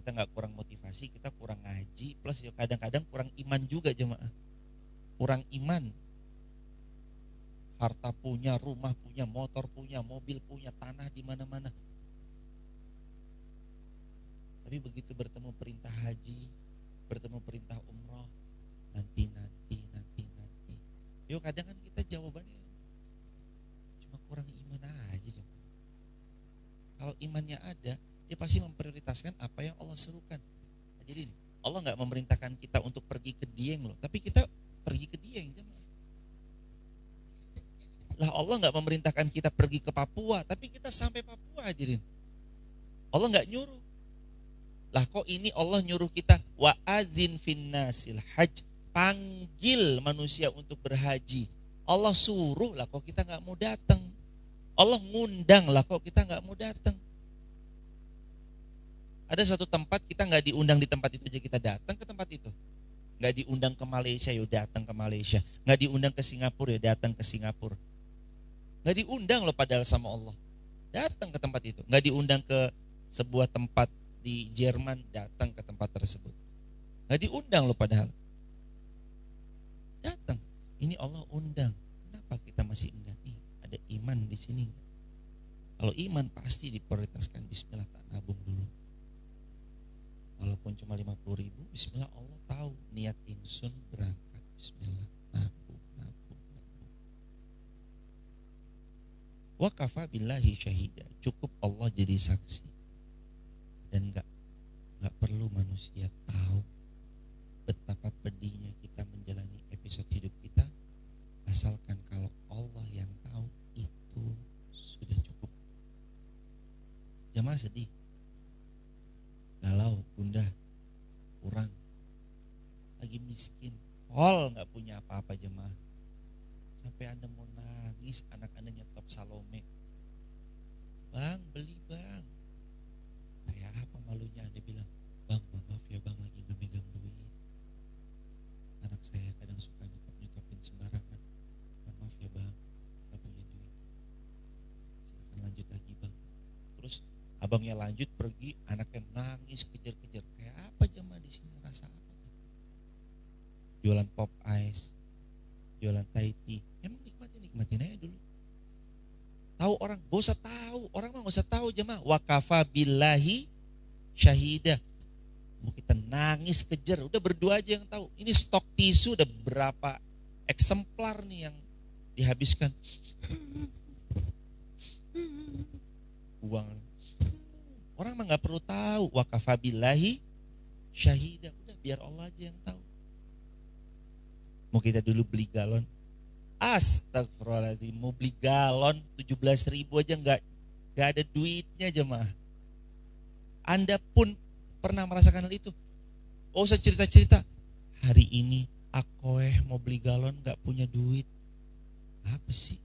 nggak kurang motivasi, kita kurang ngaji, plus ya kadang-kadang kurang iman juga jemaah. Kurang iman. Harta punya, rumah punya, motor punya, mobil punya, tanah di mana-mana. Tapi begitu bertemu perintah haji, bertemu perintah umroh, nanti. Yuk kadang kan kita jawabannya cuma kurang iman aja. Kalau imannya ada, dia pasti memprioritaskan apa yang Allah serukan. Jadi Allah nggak memerintahkan kita untuk pergi ke Dieng loh, tapi kita pergi ke Dieng jemaah. Lah Allah nggak memerintahkan kita pergi ke Papua, tapi kita sampai Papua hadirin. Allah nggak nyuruh. Lah kok ini Allah nyuruh kita wa adzin finnasil hajj, panggil manusia untuk berhaji. Allah suruh lah kok kita nggak mau datang. Allah ngundang lah kok kita nggak mau datang. Ada satu tempat kita nggak diundang di tempat itu aja kita datang ke tempat itu. Nggak diundang ke Malaysia ya datang ke Malaysia. Nggak diundang ke Singapura ya datang ke Singapura. Nggak diundang loh padahal sama Allah. Datang ke tempat itu. Nggak diundang ke sebuah tempat di Jerman, datang ke tempat tersebut. Nggak diundang loh padahal. Datang. Ini Allah undang. Kenapa kita masih enggan? Ada iman di sini. Kalau iman pasti diprioritaskan. Bismillah, tak nabung dulu. Walaupun cuma 50.000, bismillah, Allah tahu niat insun berangkat. Bismillah, nabung. Wa kafa billahi syahida, cukup Allah jadi saksi. Dan enggak perlu manusia tahu betapa pedihnya kita menjalani episode hidup kita, asalkan kalau Allah yang tahu, itu sudah cukup. Jamaah sedih, galau, gundah, kurang, lagi miskin, nggak punya apa-apa jemaah. Sampai Anda mau nangis, anak Anda nyetop Salome. Bang, beli bang. Kayak apa malunya Anda bilang, bang, maaf ya bang, lagi gak megang duit. Anak saya kadang suka nyetopin sembarangan. Abangnya lanjut pergi, anaknya nangis kejar-kejar. Kayak apa jemaah di sini, rasa apa? Jualan pop ice, jualan Thai tea. Emang nikmatin aja dulu. Tahu orang, gak usah tahu. Orang mah gak usah tahu jemaah. Wa kafa billahi syahida. Mau kita nangis kejar, udah berdua aja yang tahu. Ini stok tisu udah berapa eksemplar nih yang dihabiskan. Buang. Orang mah gak perlu tahu. Wa kafa billahi syahida. Udah biar Allah aja yang tahu. Mau kita dulu beli galon. Astagfirullahaladzim, mau beli galon 17.000 aja nggak ada duitnya jemaah. Anda pun pernah merasakan hal itu. Oh, usah cerita-cerita. Hari ini aku mau beli galon nggak punya duit. Apa sih?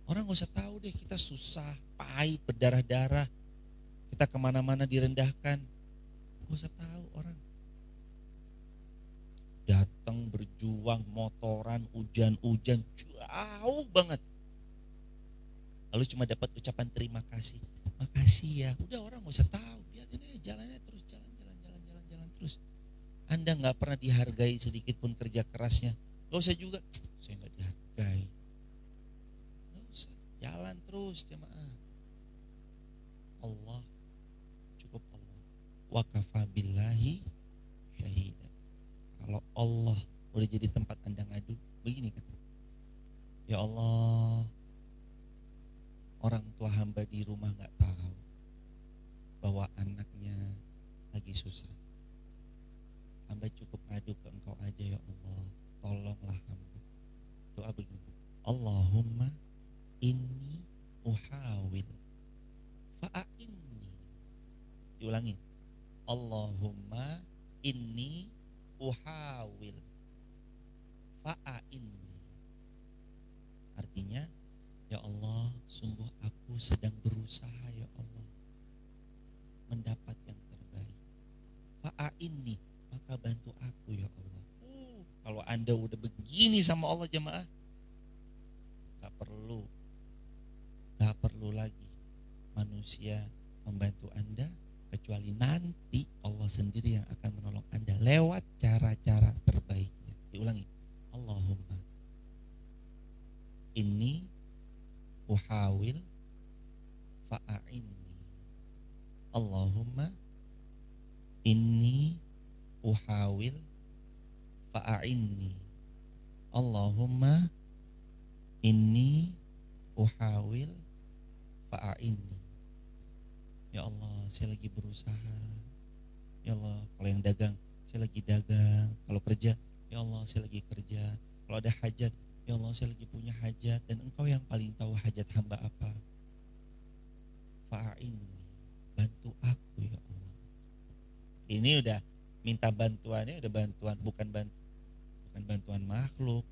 Orang nggak usah tahu deh, kita susah, pahit, berdarah-darah. Kita kemana-mana direndahkan. Nggak usah tahu orang. Datang berjuang, motoran, hujan-hujan, jauh banget. Lalu cuma dapat ucapan terima kasih. Makasih ya. Udah orang gak usah tahu. Biarin aja jalannya terus, jalan terus. Anda gak pernah dihargai sedikit pun kerja kerasnya. Gak usah juga, saya gak dihargai. Gak usah, jalan terus jemaah. Allah, cukup Allah. Wa kafa billahi syahida. Kalau Allah udah jadi tempat Anda ngadu, begini kan. Ya Allah, orang tua hamba di rumah gak tahu bahwa anaknya lagi susah. Hamba cukup ngadu ke Engkau aja ya Allah, tolonglah hamba. Doa begini, Allahumma inni uhawil fa'inni. Diulangi, Allahumma inni uhawil fa'inni. Artinya, ya Allah, sungguh aku sedang berusaha ya Allah mendapat yang terbaik. Fa'inni, maka bantu aku ya Allah. Kalau Anda udah begini sama Allah jemaah, gak perlu lagi manusia membantu Anda, kecuali nanti Allah sendiri yang akan menolong Anda lewat cara-cara terbaiknya. Diulangi, Allahumma inni uhawil fa'inni. Allahumma inni uhawil fa'inni. Allahumma inni uhawil fa'inni. Ya Allah, saya lagi berusaha. Ya Allah, kalau yang dagang, saya lagi dagang. Kalau kerja, ya Allah, saya lagi kerja. Kalau ada hajat, ya Allah, saya lagi punya hajat. Dan Engkau yang paling tahu hajat hamba apa. Fa'inni, bantu aku ya Allah. Ini udah minta bantuannya, udah bantuan, bukan bantuan makhluk,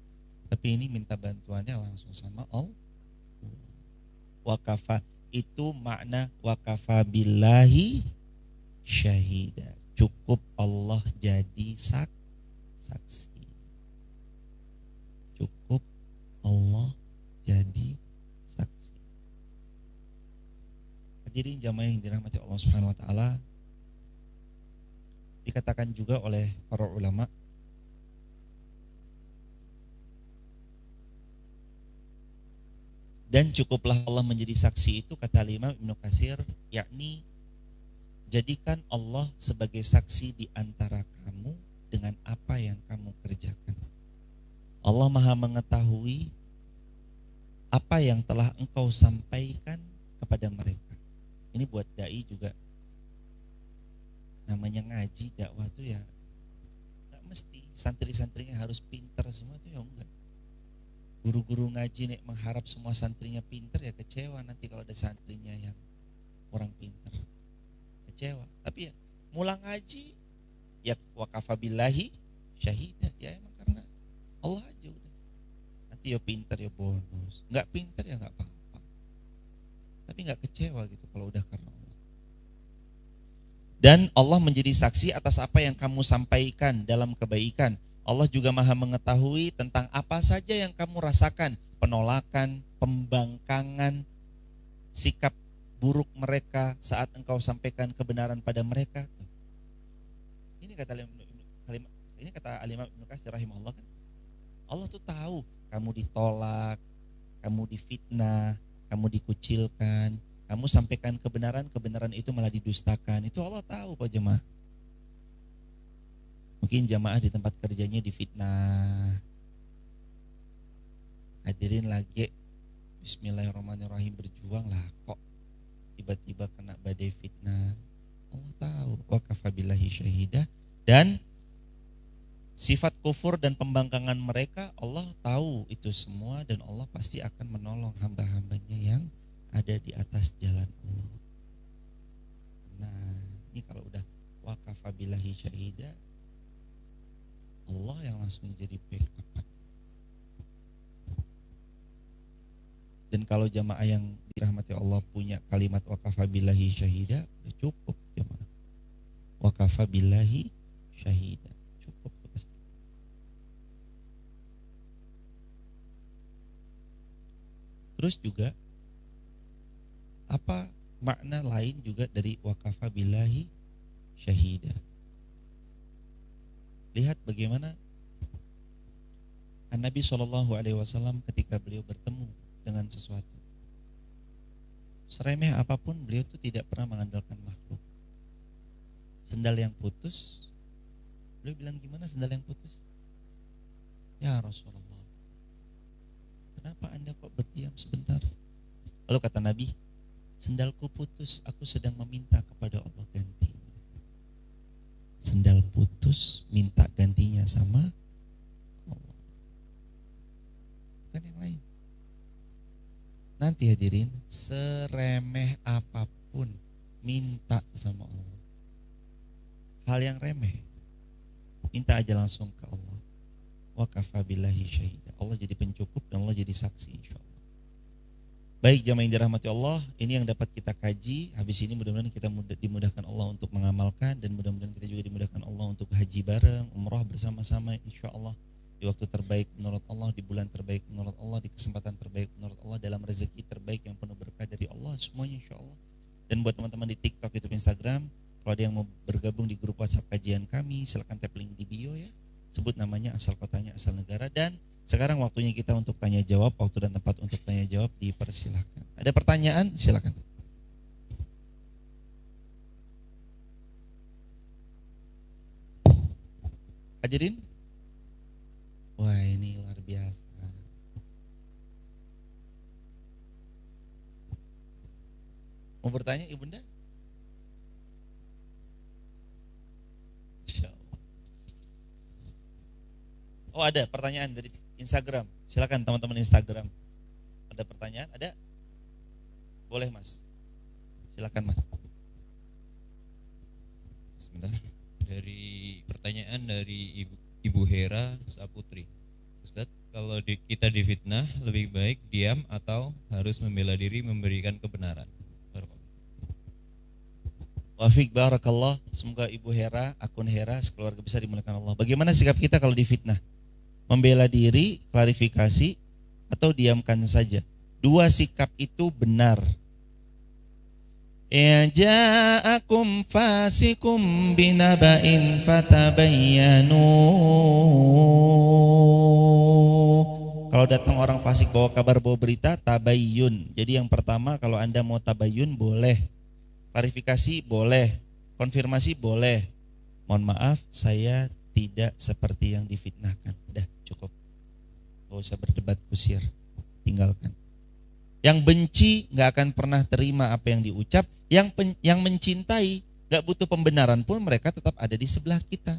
tapi ini minta bantuannya langsung sama Allah. Wakafa, itu makna wakafa billahi syahida. Cukup Allah jadi saksi. Cukup Allah jadi saksi. Hadirin jamaah yang dirahmati Allah Subhanahu wa taala, dikatakan juga oleh para ulama, dan cukuplah Allah menjadi saksi itu, kata Imam Ibnu Katsir, yakni jadikan Allah sebagai saksi di antara kamu dengan apa yang kamu kerjakan. Allah Maha mengetahui apa yang telah engkau sampaikan kepada mereka. Ini buat dai juga. Namanya ngaji, dakwah tuh ya gak mesti santri-santrinya harus pintar semua tuh ya enggak. Guru-guru ngaji nih mengharap semua santrinya pintar, ya kecewa nanti kalau ada santrinya yang kurang pintar. Kecewa. Tapi ya mulang ngaji ya wakafa billahi syahidah, ya emang karena Allah aja udah. Nanti ya pintar ya bonus, nggak pintar ya nggak apa-apa. Tapi nggak kecewa gitu kalau udah karena Allah. Dan Allah menjadi saksi atas apa yang kamu sampaikan dalam kebaikan. Allah juga Maha mengetahui tentang apa saja yang kamu rasakan, penolakan, pembangkangan, sikap buruk mereka saat engkau sampaikan kebenaran pada mereka. Ini kata Al-Imam Ibnu Katsir rahimahullah kan. Allah tuh tahu kamu ditolak, kamu difitnah, kamu dikucilkan, kamu sampaikan kebenaran itu malah didustakan. Itu Allah tahu kok jemaah. Mungkin jamaah di tempat kerjanya difitnah. Hadirin lagi bismillahirrahmanirrahim berjuang lah kok tiba-tiba kena badai fitnah. Allah tahu, wa kafa billahi syahida. Dan sifat kufur dan pembangkangan mereka Allah tahu itu semua, dan Allah pasti akan menolong hamba-hambanya yang ada di atas jalan Allah. Nah, ini kalau udah wa kafa billahi syahida, Allah yang langsung jadi backup. Dan kalau jamaah yang dirahmati Allah punya kalimat wa kafa billahi syahida, udah cukup jamaah. Wa kafa billahi syahida, cukup tuh pasti. Terus juga apa makna lain juga dari wa kafa billahi syahida? Lihat bagaimana Nabi SAW ketika beliau bertemu dengan sesuatu, seremeh apapun beliau tuh tidak pernah mengandalkan makhluk. Sendal yang putus, beliau bilang gimana sendal yang putus? Ya Rasulullah, kenapa Anda kok berdiam sebentar? Lalu kata Nabi, sendalku putus, aku sedang meminta kepada Allah gantinya. Sendal putus, minta gantinya sama Allah, bukan yang lain. Nanti hadirin, seremeh apapun minta sama Allah. Hal yang remeh, minta aja langsung ke Allah. Wa kafa billahi syahida. Allah jadi pencukup dan Allah jadi saksi insyaallah. Baik jamaah yang dirahmati Allah, ini yang dapat kita kaji. Habis ini mudah-mudahan kita dimudahkan Allah untuk mengamalkan, dan mudah-mudahan kita juga dimudahkan Allah untuk haji bareng, umrah bersama-sama insyaallah di waktu terbaik menurut Allah, di bulan terbaik menurut Allah, di kesempatan terbaik menurut Allah, dalam rezeki terbaik yang penuh berkah dari Allah semuanya insyaallah. Dan buat teman-teman di TikTok, YouTube, Instagram, kalau ada yang mau bergabung di grup WhatsApp kajian kami, silakan tap link di bio ya. Sebut namanya, asal kotanya, asal negara. Dan sekarang waktunya kita untuk tanya jawab. Waktu dan tempat untuk tanya jawab dipersilakan. Ada pertanyaan? Silakan. Hadirin? Wah, ini luar biasa. Mau bertanya Ibunda? Oh, ada pertanyaan dari Instagram. Silakan teman-teman Instagram. Ada pertanyaan? Ada? Boleh Mas. Silakan Mas. Bismillah. Dari pertanyaan dari Ibu Hera Saputri. Ustaz, kalau kita difitnah lebih baik diam atau harus membela diri memberikan kebenaran? Wafik barakallah. Semoga Ibu Hera, akun Hera, sekeluarga besar dimuliakan Allah. Bagaimana sikap kita kalau difitnah? Membela diri, klarifikasi, atau diamkan saja? Dua sikap itu benar. Ya ja'akum fasikum binaba'in fatabayyanu. Kalau datang orang fasik bawa kabar, bawa berita, tabayyun. Jadi yang pertama, kalau Anda mau tabayyun boleh, klarifikasi boleh, konfirmasi boleh. Mohon maaf, saya tidak seperti yang difitnahkan. Udah cukup, gak usah berdebat kusir, tinggalkan. Yang benci gak akan pernah terima apa yang diucap. Yang mencintai gak butuh pembenaran pun, mereka tetap ada di sebelah kita.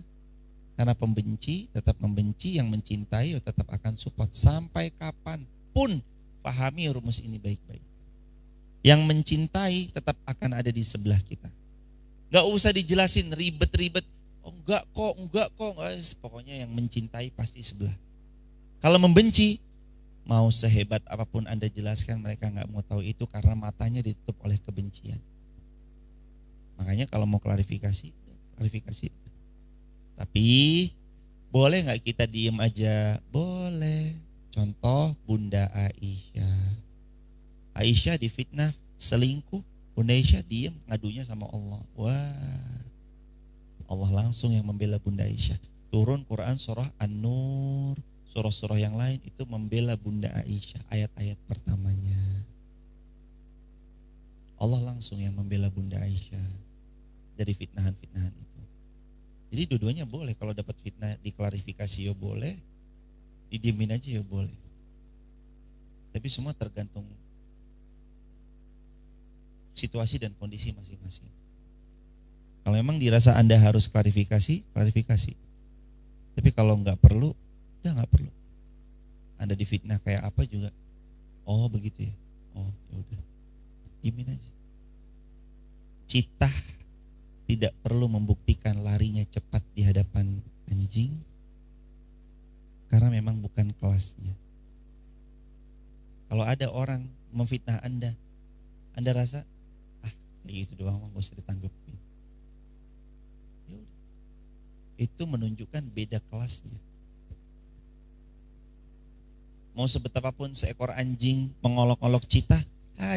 Karena pembenci tetap membenci, yang mencintai tetap akan support. Sampai kapanpun, pahami rumus ini baik-baik. Yang mencintai tetap akan ada di sebelah kita. Gak usah dijelasin ribet-ribet. Oh enggak kok. Pokoknya yang mencintai pasti sebelah. Kalau membenci, mau sehebat apapun Anda jelaskan, mereka gak mau tahu itu karena matanya ditutup oleh kebencian. Makanya kalau mau klarifikasi. Tapi boleh gak kita diem aja? Boleh. Contoh Bunda Aisyah. Aisyah difitnah selingkuh, Bunda Aisyah diem ngadunya sama Allah. Wah, Allah langsung yang membela Bunda Aisyah. Turun Quran surah An-Nur, surah-surah yang lain itu membela Bunda Aisyah, ayat-ayat pertamanya. Allah langsung yang membela Bunda Aisyah dari fitnahan-fitnahan itu. Jadi dua-duanya boleh, kalau dapat fitnah diklarifikasi ya boleh, didiemin aja ya boleh. Tapi semua tergantung situasi dan kondisi masing-masing. Kalau memang dirasa Anda harus klarifikasi, klarifikasi. Tapi kalau nggak perlu, udah nggak perlu. Anda difitnah kayak apa juga, oh begitu ya, oh ya udah, diemin aja. Citah tidak perlu membuktikan larinya cepat di hadapan anjing, karena memang bukan kelasnya. Kalau ada orang memfitnah Anda rasa kayak gitu doang, nggak usah ditanggepin. Ya udah. Itu menunjukkan beda kelasnya. Mau sebetapapun seekor anjing mengolok-olok citah,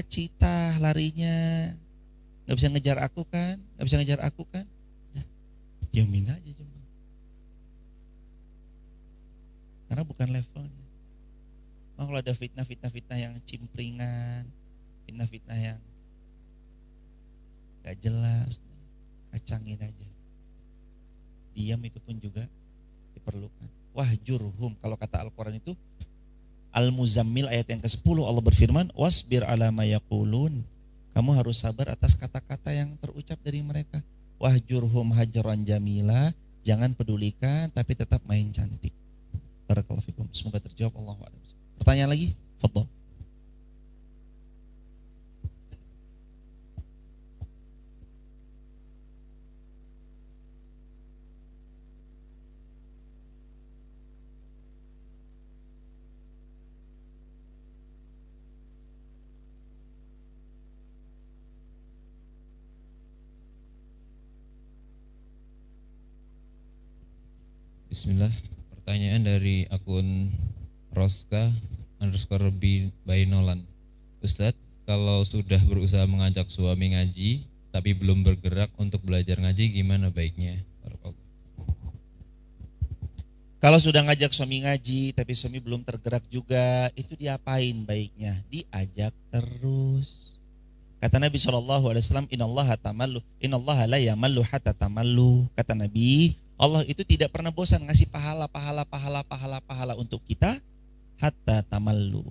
citah larinya nggak bisa ngejar aku kan, nah, diamin aja cuma. Karena bukan levelnya. Kalau ada fitnah yang cimpringan, fitnah yang gak jelas, kacangin aja. Diam itu pun juga diperlukan. Wahjurhum, kalau kata Al-Quran itu Al-Muzammil ayat yang ke-10 Allah berfirman, wasbir ala ma yaqulun. Kamu harus sabar atas kata-kata yang terucap dari mereka. Wahjurhum hajran jamila, jangan pedulikan tapi tetap main cantik. Barakallahu fikum. Semoga terjawab. Allahu a'lam. Pertanyaan lagi? Fadhol. Bismillah. Pertanyaan dari akun Roska_Bainolan. Ustadz, kalau sudah berusaha mengajak suami ngaji tapi belum bergerak untuk belajar ngaji, gimana baiknya? Kalau sudah ngajak suami ngaji tapi suami belum tergerak juga, itu diapain baiknya? Diajak terus. Kata Nabi SAW, innallaha la yamallu hatta tamallu. Kata Nabi, Allah itu tidak pernah bosan ngasih pahala untuk kita hatta tamallu.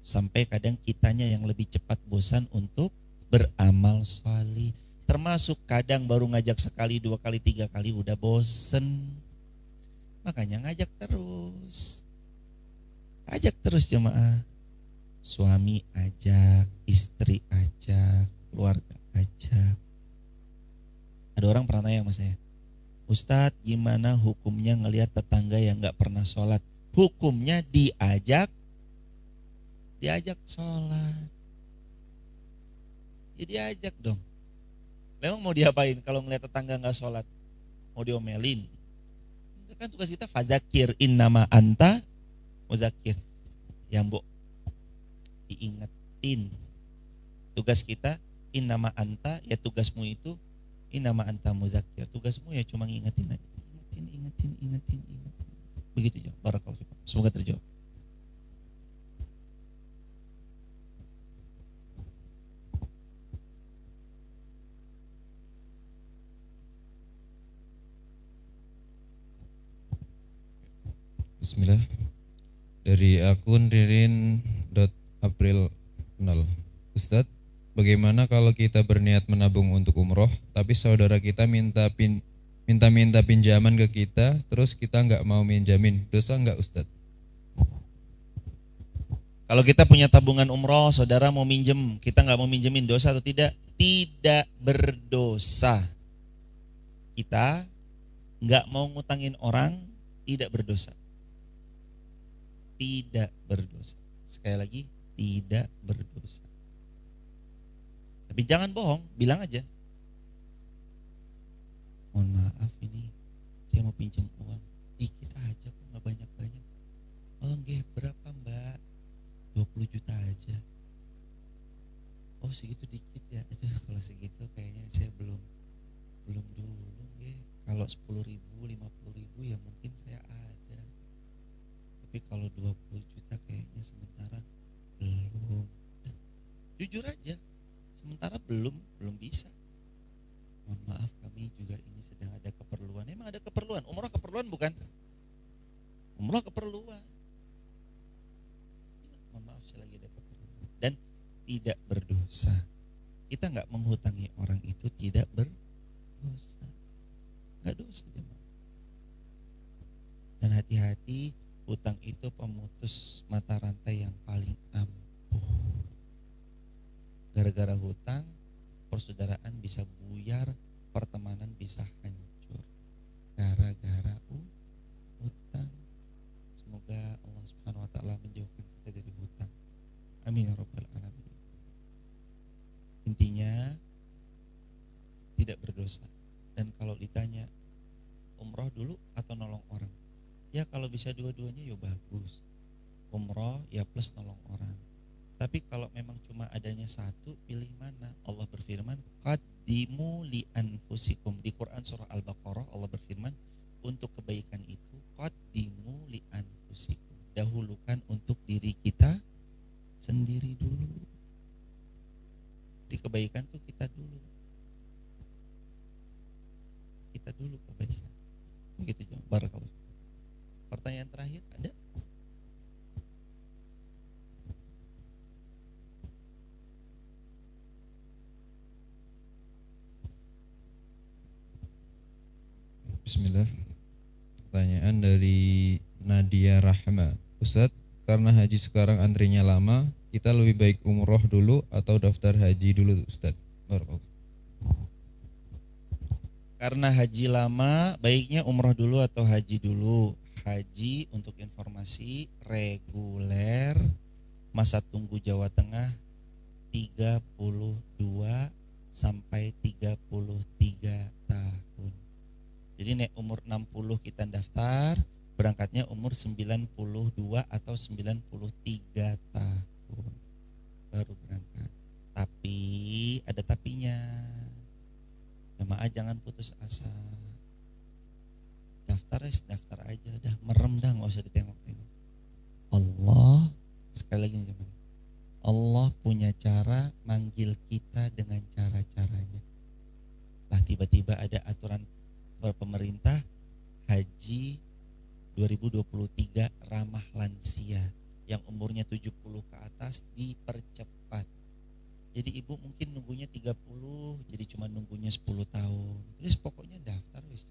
Sampai kadang kitanya yang lebih cepat bosan untuk beramal salih. Termasuk kadang baru ngajak sekali, 2 kali, 3 kali udah bosen. Makanya ngajak terus. Ajak terus jemaah. Suami ajak, istri ajak, keluarga ajak. Ada orang pernah tanya sama saya, Ustadz, gimana hukumnya ngelihat tetangga yang gak pernah sholat? Hukumnya diajak sholat. Ya diajak dong. Memang mau diapain kalau ngelihat tetangga gak sholat? Mau diomelin? Kan tugas kita fadzakir innama anta muzakir. Ya mbok, diingetin. Tugas kita innama anta, ya tugasmu itu innama anta muzakir. Tugasmu ya cuma ngingetin aja. Ingetin. Begitu aja. Barakallahu fikum. Semoga terjawab. Bismillah. Dari akun ririn.april0. Ustadz, bagaimana kalau kita berniat menabung untuk umroh, tapi saudara kita minta pinjaman ke kita, terus kita nggak mau minjamin, dosa nggak Ustadz? Kalau kita punya tabungan umroh, saudara mau minjem, kita nggak mau minjemin, dosa atau tidak? Tidak berdosa. Kita nggak mau ngutangin orang, tidak berdosa. Tidak berdosa. Sekali lagi, tidak berdosa. Tapi jangan bohong, bilang aja. Mohon maaf ini, saya mau pinjam uang. Dikit aja kok, nggak banyak-banyak. Oh nggih, berapa mbak? 20 juta aja. Oh segitu dikit ya. ribu, 50 ribu ya mungkin saya ada. Tapi kalau 20 juta kayaknya sementara belum. Jujur aja, sementara belum bisa. Mohon maaf, kami juga ini sedang ada keperluan. Emang ada keperluan? Umrah keperluan bukan? Umrah keperluan. Mohon maaf, saya lagi ada keperluan. Dan tidak berdosa. Kita nggak menghutangi orang itu tidak berdosa. Nggak dosa jemaah. Dan hati-hati, hutang itu pemutus mata rantai yang paling ampuh. Gara-gara hutang, persaudaraan bisa buyar, pertemanan bisa hancur. Gara-gara hutang. Semoga Allah Subhanahu wa taala menjauhkan kita dari hutang. Amin ya rabbal alamin. Intinya tidak berdosa. Dan kalau ditanya umroh dulu atau nolong orang, ya kalau bisa dua-duanya ya bagus. Umroh ya plus nolong orang. Tapi kalau memang cuma adanya satu, pilih mana? Allah berfirman, qaddimu li anfusikum. Di Quran surah Al-Baqarah Allah berfirman, untuk kebaikan itu qaddimu li anfusikum. Dahulukan untuk diri kita sendiri dulu. Di kebaikan tuh kita dulu. Kita dulu kebaikan. Begitu jemaah. Barakallah. Pertanyaan terakhir ada? Bismillah. Pertanyaan dari Nadia Rahma. Ustadz, karena haji sekarang antrinya lama, kita lebih baik umroh dulu atau daftar haji dulu Ustadz? Barakallah. Karena haji lama, baiknya umroh dulu atau haji dulu? Haji untuk informasi reguler, masa tunggu Jawa Tengah 32 sampai 33 tahun. Jadi nek umur 60 kita daftar, berangkatnya umur 92 atau 93 tahun baru berangkat. Tapi ada tapinya. Jemaah jangan putus asa. Daftar aja, udah merem dah, nggak usah ditengok-tengok. Allah, sekali lagi nih jemaah, Allah punya cara manggil kita dengan cara-caranya. Lah tiba-tiba ada aturan pemerintah haji 2023 ramah lansia yang umurnya 70 ke atas dipercepat. Jadi ibu mungkin nunggunya 30, jadi cuma nunggunya 10 tahun. Terus pokoknya daftar wis.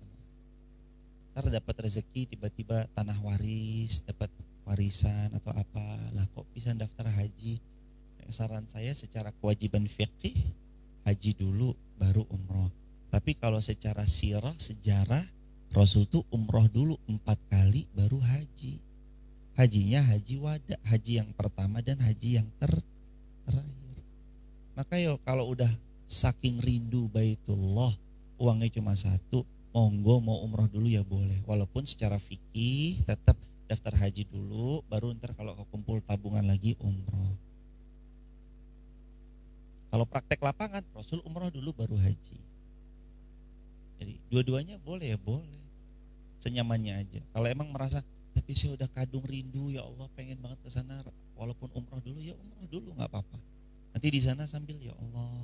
Ntar dapat rezeki tiba-tiba tanah waris, dapat warisan atau apa. Lah kok bisa daftar haji? Saran saya secara kewajiban fikih haji dulu baru umroh. Tapi kalau secara sirah, sejarah, Rasul tuh umroh dulu 4 kali baru haji. Hajinya haji wada, haji yang pertama dan haji yang terakhir. Maka yo kalau udah saking rindu Baitullah, uangnya cuma satu, monggo mau umroh dulu ya boleh. Walaupun secara fikih tetap daftar haji dulu, baru ntar kalau kumpul tabungan lagi umroh. Kalau praktek lapangan, Rasul umroh dulu baru haji. Jadi dua-duanya boleh ya boleh, senyamannya aja. Kalau emang merasa tapi saya udah kadung rindu ya Allah pengen banget ke sana, walaupun umroh dulu ya umroh dulu nggak apa-apa. Nanti di sana sambil ya Allah,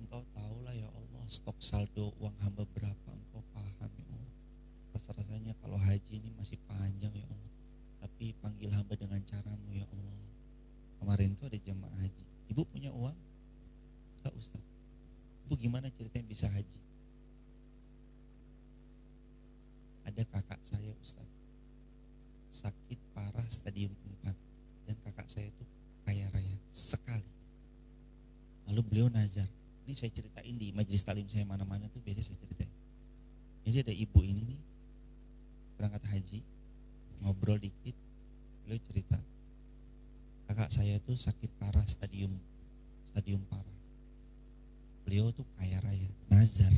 Engkau tahulah ya Allah stok saldo uang hamba berapa, Engkau paham ya Allah. Rasa-rasanya kalau haji ini masih panjang ya Allah, tapi panggil hamba dengan caramu ya Allah. Kemarin tuh ada jemaah haji, ibu punya uang? Enggak Ustaz. Ibu gimana ceritanya bisa haji? Ada kakak saya Ustaz, sakit parah stadium 4, dan kakak saya itu kaya raya sekali. Lalu beliau nazar. Ini saya ceritain di majelis taklim saya mana-mana tuh biasa saya ceritain. Jadi ada ibu ini nih berangkat haji, ngobrol dikit, beliau cerita kakak saya tuh sakit parah stadium parah. Beliau tuh kaya raya, nazar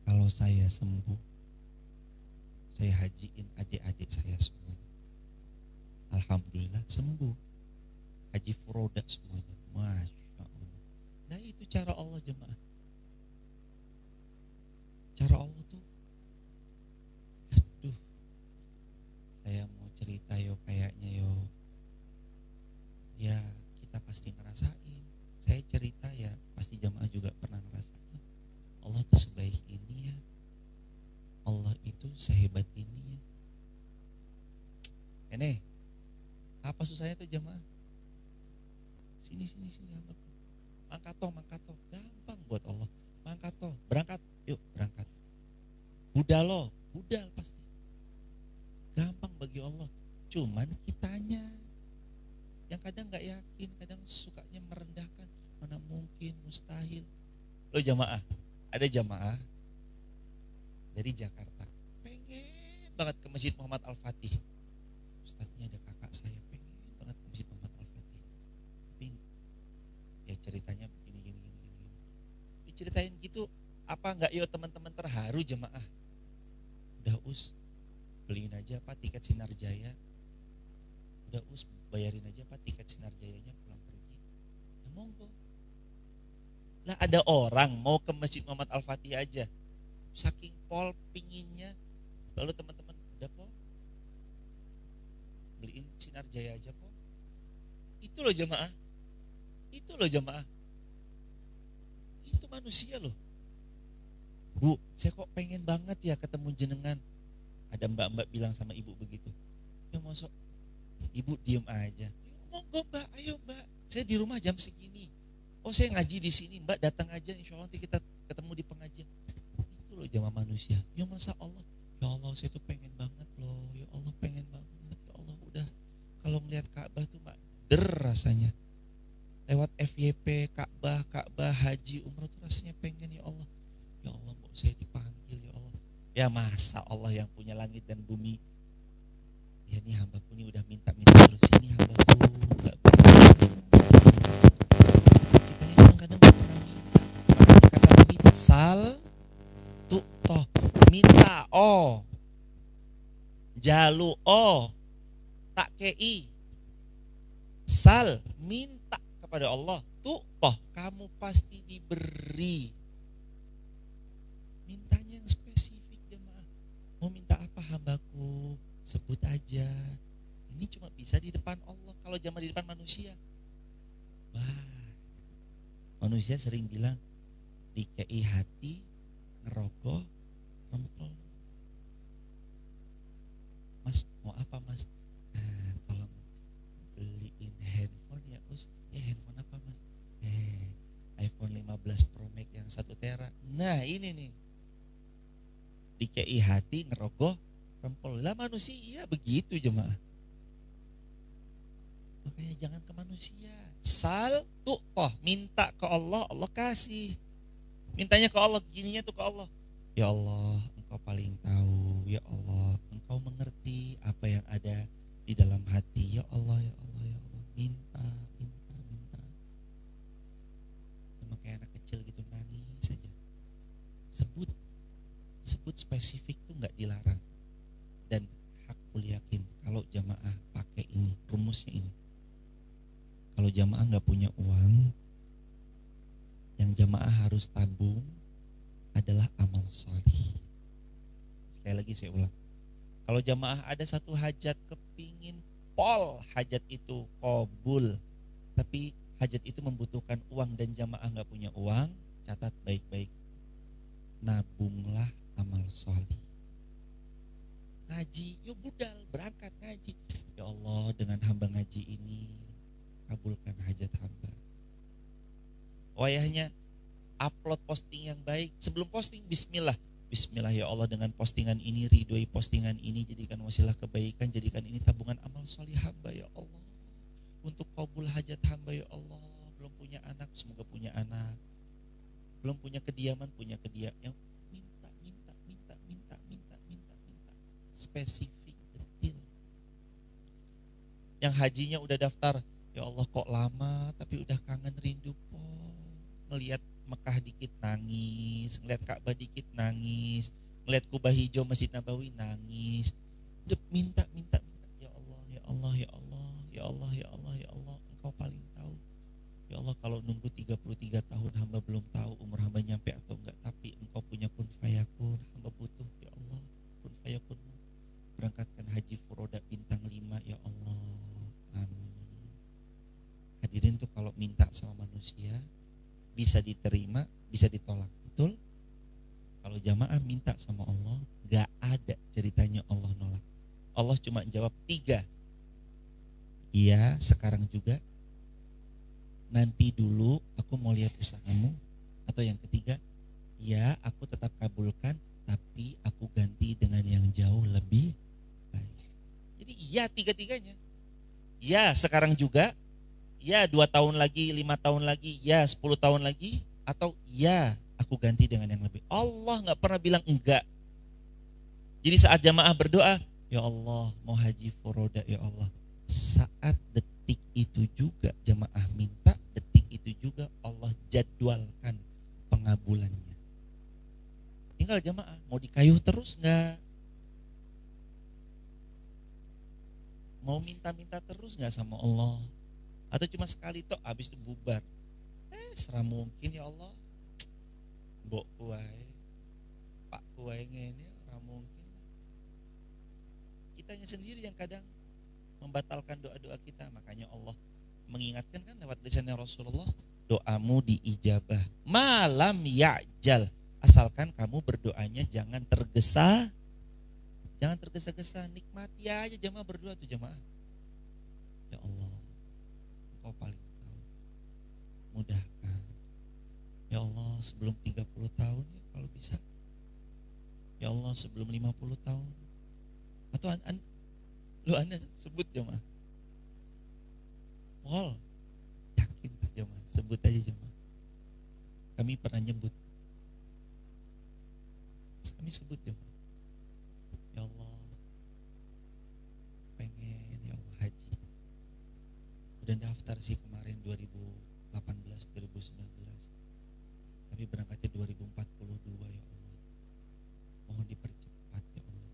kalau saya sembuh, saya hajiin adik-adik saya semua. Alhamdulillah sembuh, haji furoda semuanya, masya Allah. Nah itu cara Allah jemaah. cara Allah tuh, aduh, saya mau cerita yo kayaknya yo, ya kita pasti ngerasain. Saya cerita ya pasti jamaah juga pernah ngerasain. Allah tuh sebaik ini ya, Allah itu sehebat ini ya. Ini apa susahnya tuh jamaah? Sini hambaku. Mangkat toh, gampang buat Allah. Mangkat toh, berangkat, yuk berangkat. Budal pasti. Gampang bagi Allah. Cuman kitanya yang kadang nggak yakin, kadang sukanya merendahkan. Mana mungkin, mustahil. Lo jamaah, ada jamaah dari Jakarta, pengen banget ke Masjid Muhammad Al-Fatih. Ustadznya ada kakak saya pengen banget ke Masjid Muhammad Al-Fatih. Tapi ya ceritanya begini. Diceritain gitu, apa enggak yuk teman-teman terharu jamaah? Udah beliin aja Pak tiket Sinar Jaya. Udah bayarin aja Pak tiket Sinar Jayanya pulang pergi. Ya monggo. Lah ada orang mau ke Masjid Muhammad Al-Fatih aja, saking pol pinginnya. Lalu teman-teman udah po, beliin Sinar Jaya aja po. Itu loh jamaah. Itu manusia loh. Bu, saya kok pengen banget ya ketemu jenengan. Ada mbak-mbak bilang sama ibu begitu. Ya masuk, ibu diem aja. Monggo mbak, ayo mbak. Saya di rumah jam segini. Oh saya ngaji di sini, mbak datang aja. Insya Allah nanti kita ketemu di pengajian. Itu loh jamaah manusia. Ya masa Allah, ya Allah saya tuh pengen banget loh. Ya Allah pengen banget. Ya Allah udah kalau melihat Ka'bah tuh rasanya. Lewat FYP, Ka'bah, haji, umrah tuh rasanya pengen ya Allah. Ya Allah mau saya dipanggil ya Allah. Ya masa Allah yang punya langit dan bumi. Ya nih hambaku nih udah minta terus, ini hambaku gak pernah. Kita yang kadang gak pernah minta. Makanya kata Nabi, sal tuh toh, minta jalu tak kei. Sal, minta kepada Allah, tuh toh kamu pasti diberi. Mintanya yang spesifik jemaah. Mau minta apa hambaku? Sebut aja. Ini cuma bisa di depan Allah. Kalau jamaah di depan manusia, wah, manusia sering bilang dikei hati, ngerogoh, rempel. Mas mau apa mas? Tolong beliin handphone ya Us. Ya handphone apa mas? iPhone 15 Pro Max yang 1 tera. Nah ini nih, dikei hati, ngerogoh, rempel. Lah manusia begitu jemaah. Makanya jangan ke manusia. Sal tuh minta ke Allah, Allah kasih. Mintanya ke Allah, gininya tuh ke Allah. Ya Allah, Engkau paling tahu. Ya Allah, Engkau mengerti apa yang ada di dalam hati. Ya Allah, ya Allah, ya Allah. Minta. Cuma kayak anak kecil gitu, nangis saja. Sebut spesifik tuh nggak dilarang. Dan hakul yakin kalau jamaah pakai ini, rumusnya ini. Kalau jamaah nggak punya uang, yang jamaah harus tabung adalah amal solih. Sekali lagi saya ulang. Kalau jamaah ada satu hajat kepingin pol hajat itu qabul, tapi hajat itu membutuhkan uang dan jamaah nggak punya uang, catat baik-baik. Nabunglah amal solih. Ngaji, yuk budal berangkat ngaji. Ya Allah, dengan hamba ngaji ini kabulkan hajat hamba. Wayahnya upload posting yang baik. Sebelum posting bismillah ya Allah, dengan postingan ini ridhoi postingan ini, jadikan wasilah kebaikan, jadikan ini tabungan amal solih hamba ya Allah, untuk kabul hajat hamba ya Allah. Belum punya anak, semoga punya anak. Belum punya kediaman, punya kediaman. Yang minta spesifik, detil. Yang hajinya udah daftar, ya Allah kok lama tapi udah kangen rindu po. Ngelihat Mekah dikit nangis, ngelihat Ka'bah dikit nangis, ngelihat Kubah Hijau Masjid Nabawi nangis. Udah minta. Ya Allah, ya Allah, ya Allah, ya Allah, ya Allah, ya Allah, Engkau paling tahu. Ya Allah, kalau nunggu 33 tahun hamba belum tahu umur hamba nyampe atau enggak, tapi engkau punya kun fayakun, hamba butuh ya Allah kun fayakunmu. Berangkatkan haji furoda bintang 5 ya Allah, amin. Hadirin tuh kalau minta sama manusia bisa diterima, bisa ditolak, betul? Kalau jamaah minta sama Allah, gak ada ceritanya Allah nolak. Allah cuma jawab 3. Iya, sekarang juga. Nanti dulu aku mau lihat usahamu. Atau yang ketiga, ya aku tetap kabulkan, tapi aku ganti dengan yang jauh lebih baik. Jadi iya 3-tiganya. Ya sekarang juga, ya 2 tahun lagi, 5 tahun lagi, ya 10 tahun lagi, atau ya aku ganti dengan yang lebih. Allah gak pernah bilang enggak. Jadi saat jamaah berdoa, ya Allah mau haji furoda ya Allah, saat detik itu juga jamaah minta, detik itu juga Allah jadwalkan pengabulannya. Tinggal jamaah mau dikayuh terus nggak, mau minta-minta terus nggak sama Allah, atau cuma sekali toh habis itu bubar. Serah mungkin ya Allah, mbok kuai, pak kuai ngene, serah mungkin. Kitanya sendiri yang kadang membatalkan doa-doa kita. Makanya Allah mengingatkan kan lewat lisannya Rasulullah, doamu diijabah malam ya'jal, asalkan kamu berdoanya jangan tergesa, jangan tergesa-gesa. Nikmati aja jamaah berdoa tuh jamaah. Ya Allah, Engkau paling tahu, mudahkan ya Allah sebelum 30 tahun ya kalau bisa. Ya Allah sebelum 50 tahun. Atau Anda sebut jemaah. Wal, yakin jemaah, sebut aja jemaah. Kami pernah nyebut. Kami sebut jemaah. Ya Allah, pengen ya Allah haji. Udah daftar sih kemarin 2018, 2019. Tapi berangkatnya 2042 ya Allah. Mohon dipercepat ya Allah.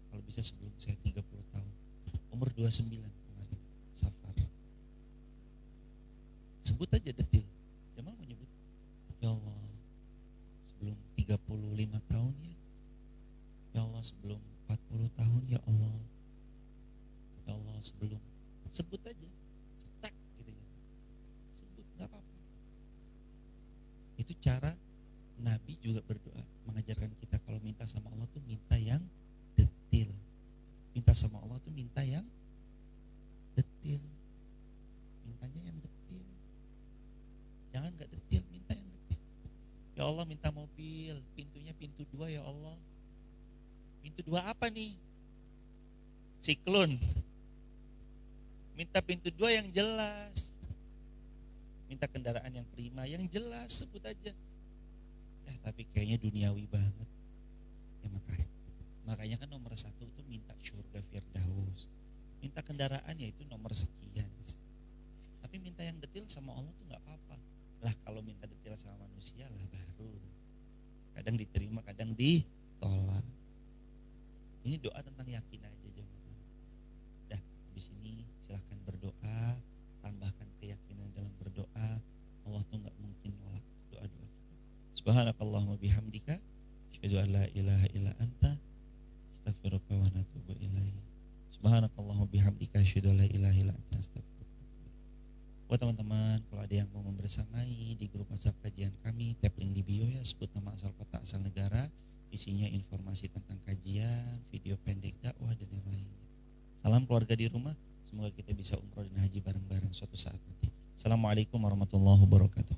Kalau bisa sebelum saya 30 tahun. Umur 29 kemarin, safar. Sebut aja detil. Jemaah mau nyebut. Ya Allah, sebelum 35 tahun ya. Ya Allah, sebelum 40 tahun ya Allah. Ya Allah, sebelum. Sebut aja. Cetak gitu ya. Sebut, gak apa-apa. Itu cara Nabi juga berdoa, mengajarkan kita kalau minta sama Allah tuh minta yang detil. Minta sama Allah tuh minta yang detil. Mintanya yang detil. Jangan gak detil, minta yang detil. Ya Allah minta mobil, pintunya pintu 2 ya Allah. Pintu 2 apa nih? Siklon. Minta pintu 2 yang jelas. Minta kendaraan yang prima, yang jelas, sebut aja. Ya tapi kayaknya duniawi banget. Ya makanya kan nomor 1 tuh minta surga firdaus. Minta kendaraan ya itu nomor sekian. Tapi minta yang detil sama Allah tuh gak apa-apa. Lah kalau minta detil sama manusia lah baru. Kadang diterima, kadang ditolak. Ini doa tentang yakin aja jemaah. Dah, habis ini silahkan berdoa, tambahkan keyakinan dalam berdoa. Allah tuh gak mungkin nolak doa-doa kita. Subhanakallahumma bihamdika, asyhadu an la ilaha illa anta, astaghfiruka wa atubu ilaik. Subhanakallahumma bihamdika, asyhadu an la ilaha illa anta, astaghfiruka. Buat teman-teman, kalau ada yang mau membersamai di grup WhatsApp kajian kami, tap link di bio ya, sebut nama asal kota asal negara, isinya informasi tentang kajian, video pendek dakwah dan yang lainnya. Salam keluarga di rumah, semoga kita bisa umroh dan haji bareng-bareng suatu saat nanti. Assalamualaikum warahmatullahi wabarakatuh.